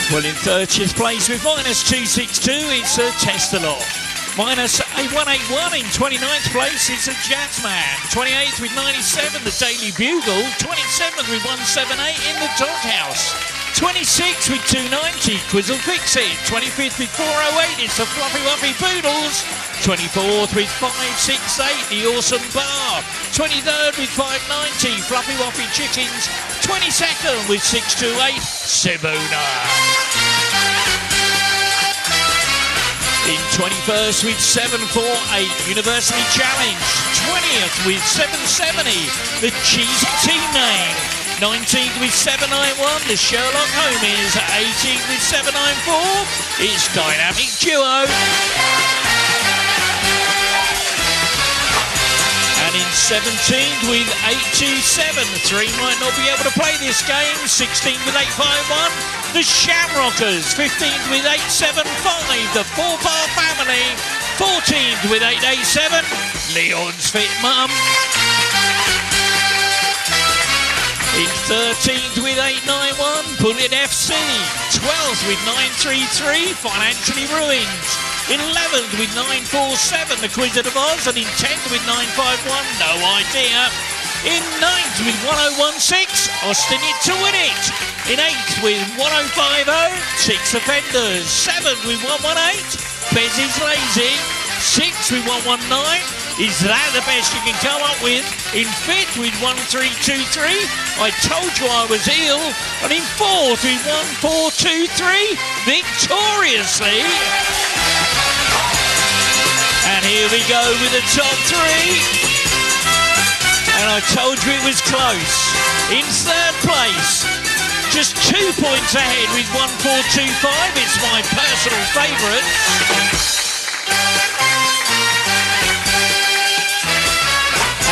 Well, in 30th place with minus 262, it's a Test-A-Lot. Minus 181 in 29th place, it's a Jazzman. 28th with 97, the Daily Bugle. 27th with 178 in the Doghouse. 26th with 290, Quizzle Fix It. 25th with 408, it's the Fluffy Wuffy Poodles. 24th with 568, the Awesome Bar. 23rd with 590, Fluffy Wuffy Chickens. 22nd with 628, Sibuna. In 21st with 748, University Challenge. 20th with 770, the Cheesy Team Name. 19th with 791, the Sherlock Homies. 18th with 794, it's Dynamic Duo. And in 17th with 827, the three might not be able to play this game. 16th with 851, the Shamrockers. 15th with 875, the Four-Bar Family. 14th with 887, Leon's Fit Mum. In 13th with 891, Bullet FC. 12th with 933, Financially Ruined. In 11th with 947, the Wizard of Oz. And in 10th with 951, No Idea. In 9th with 1016, Austin It to Win It. In 8th with 1050, Six Offenders. 7th with 118, Bez is Lazy. 6th with 119, Is That the Best You Can Come Up With? In 5th with 1323, I Told You I Was Ill. And in 4th with 1423, Victoriously. And here we go with the top three. And I told you it was close. In 3rd place, just 2 points ahead with 1425. It's my personal favourite.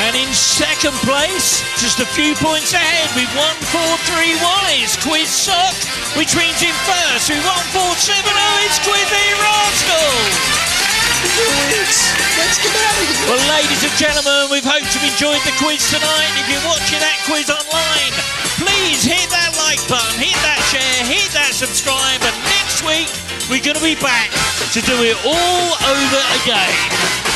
And in 2nd place, just a few points ahead with 1431, it's Quiz Sock, which means in 1st with 1470, it's Quizzy Rascal. Let's get out of here. Well, ladies and gentlemen, we've hoped you've enjoyed the quiz tonight. If you're watching that quiz online, please hit that like button, hit that share, hit that subscribe, and next week we're going to be back to do it all over again.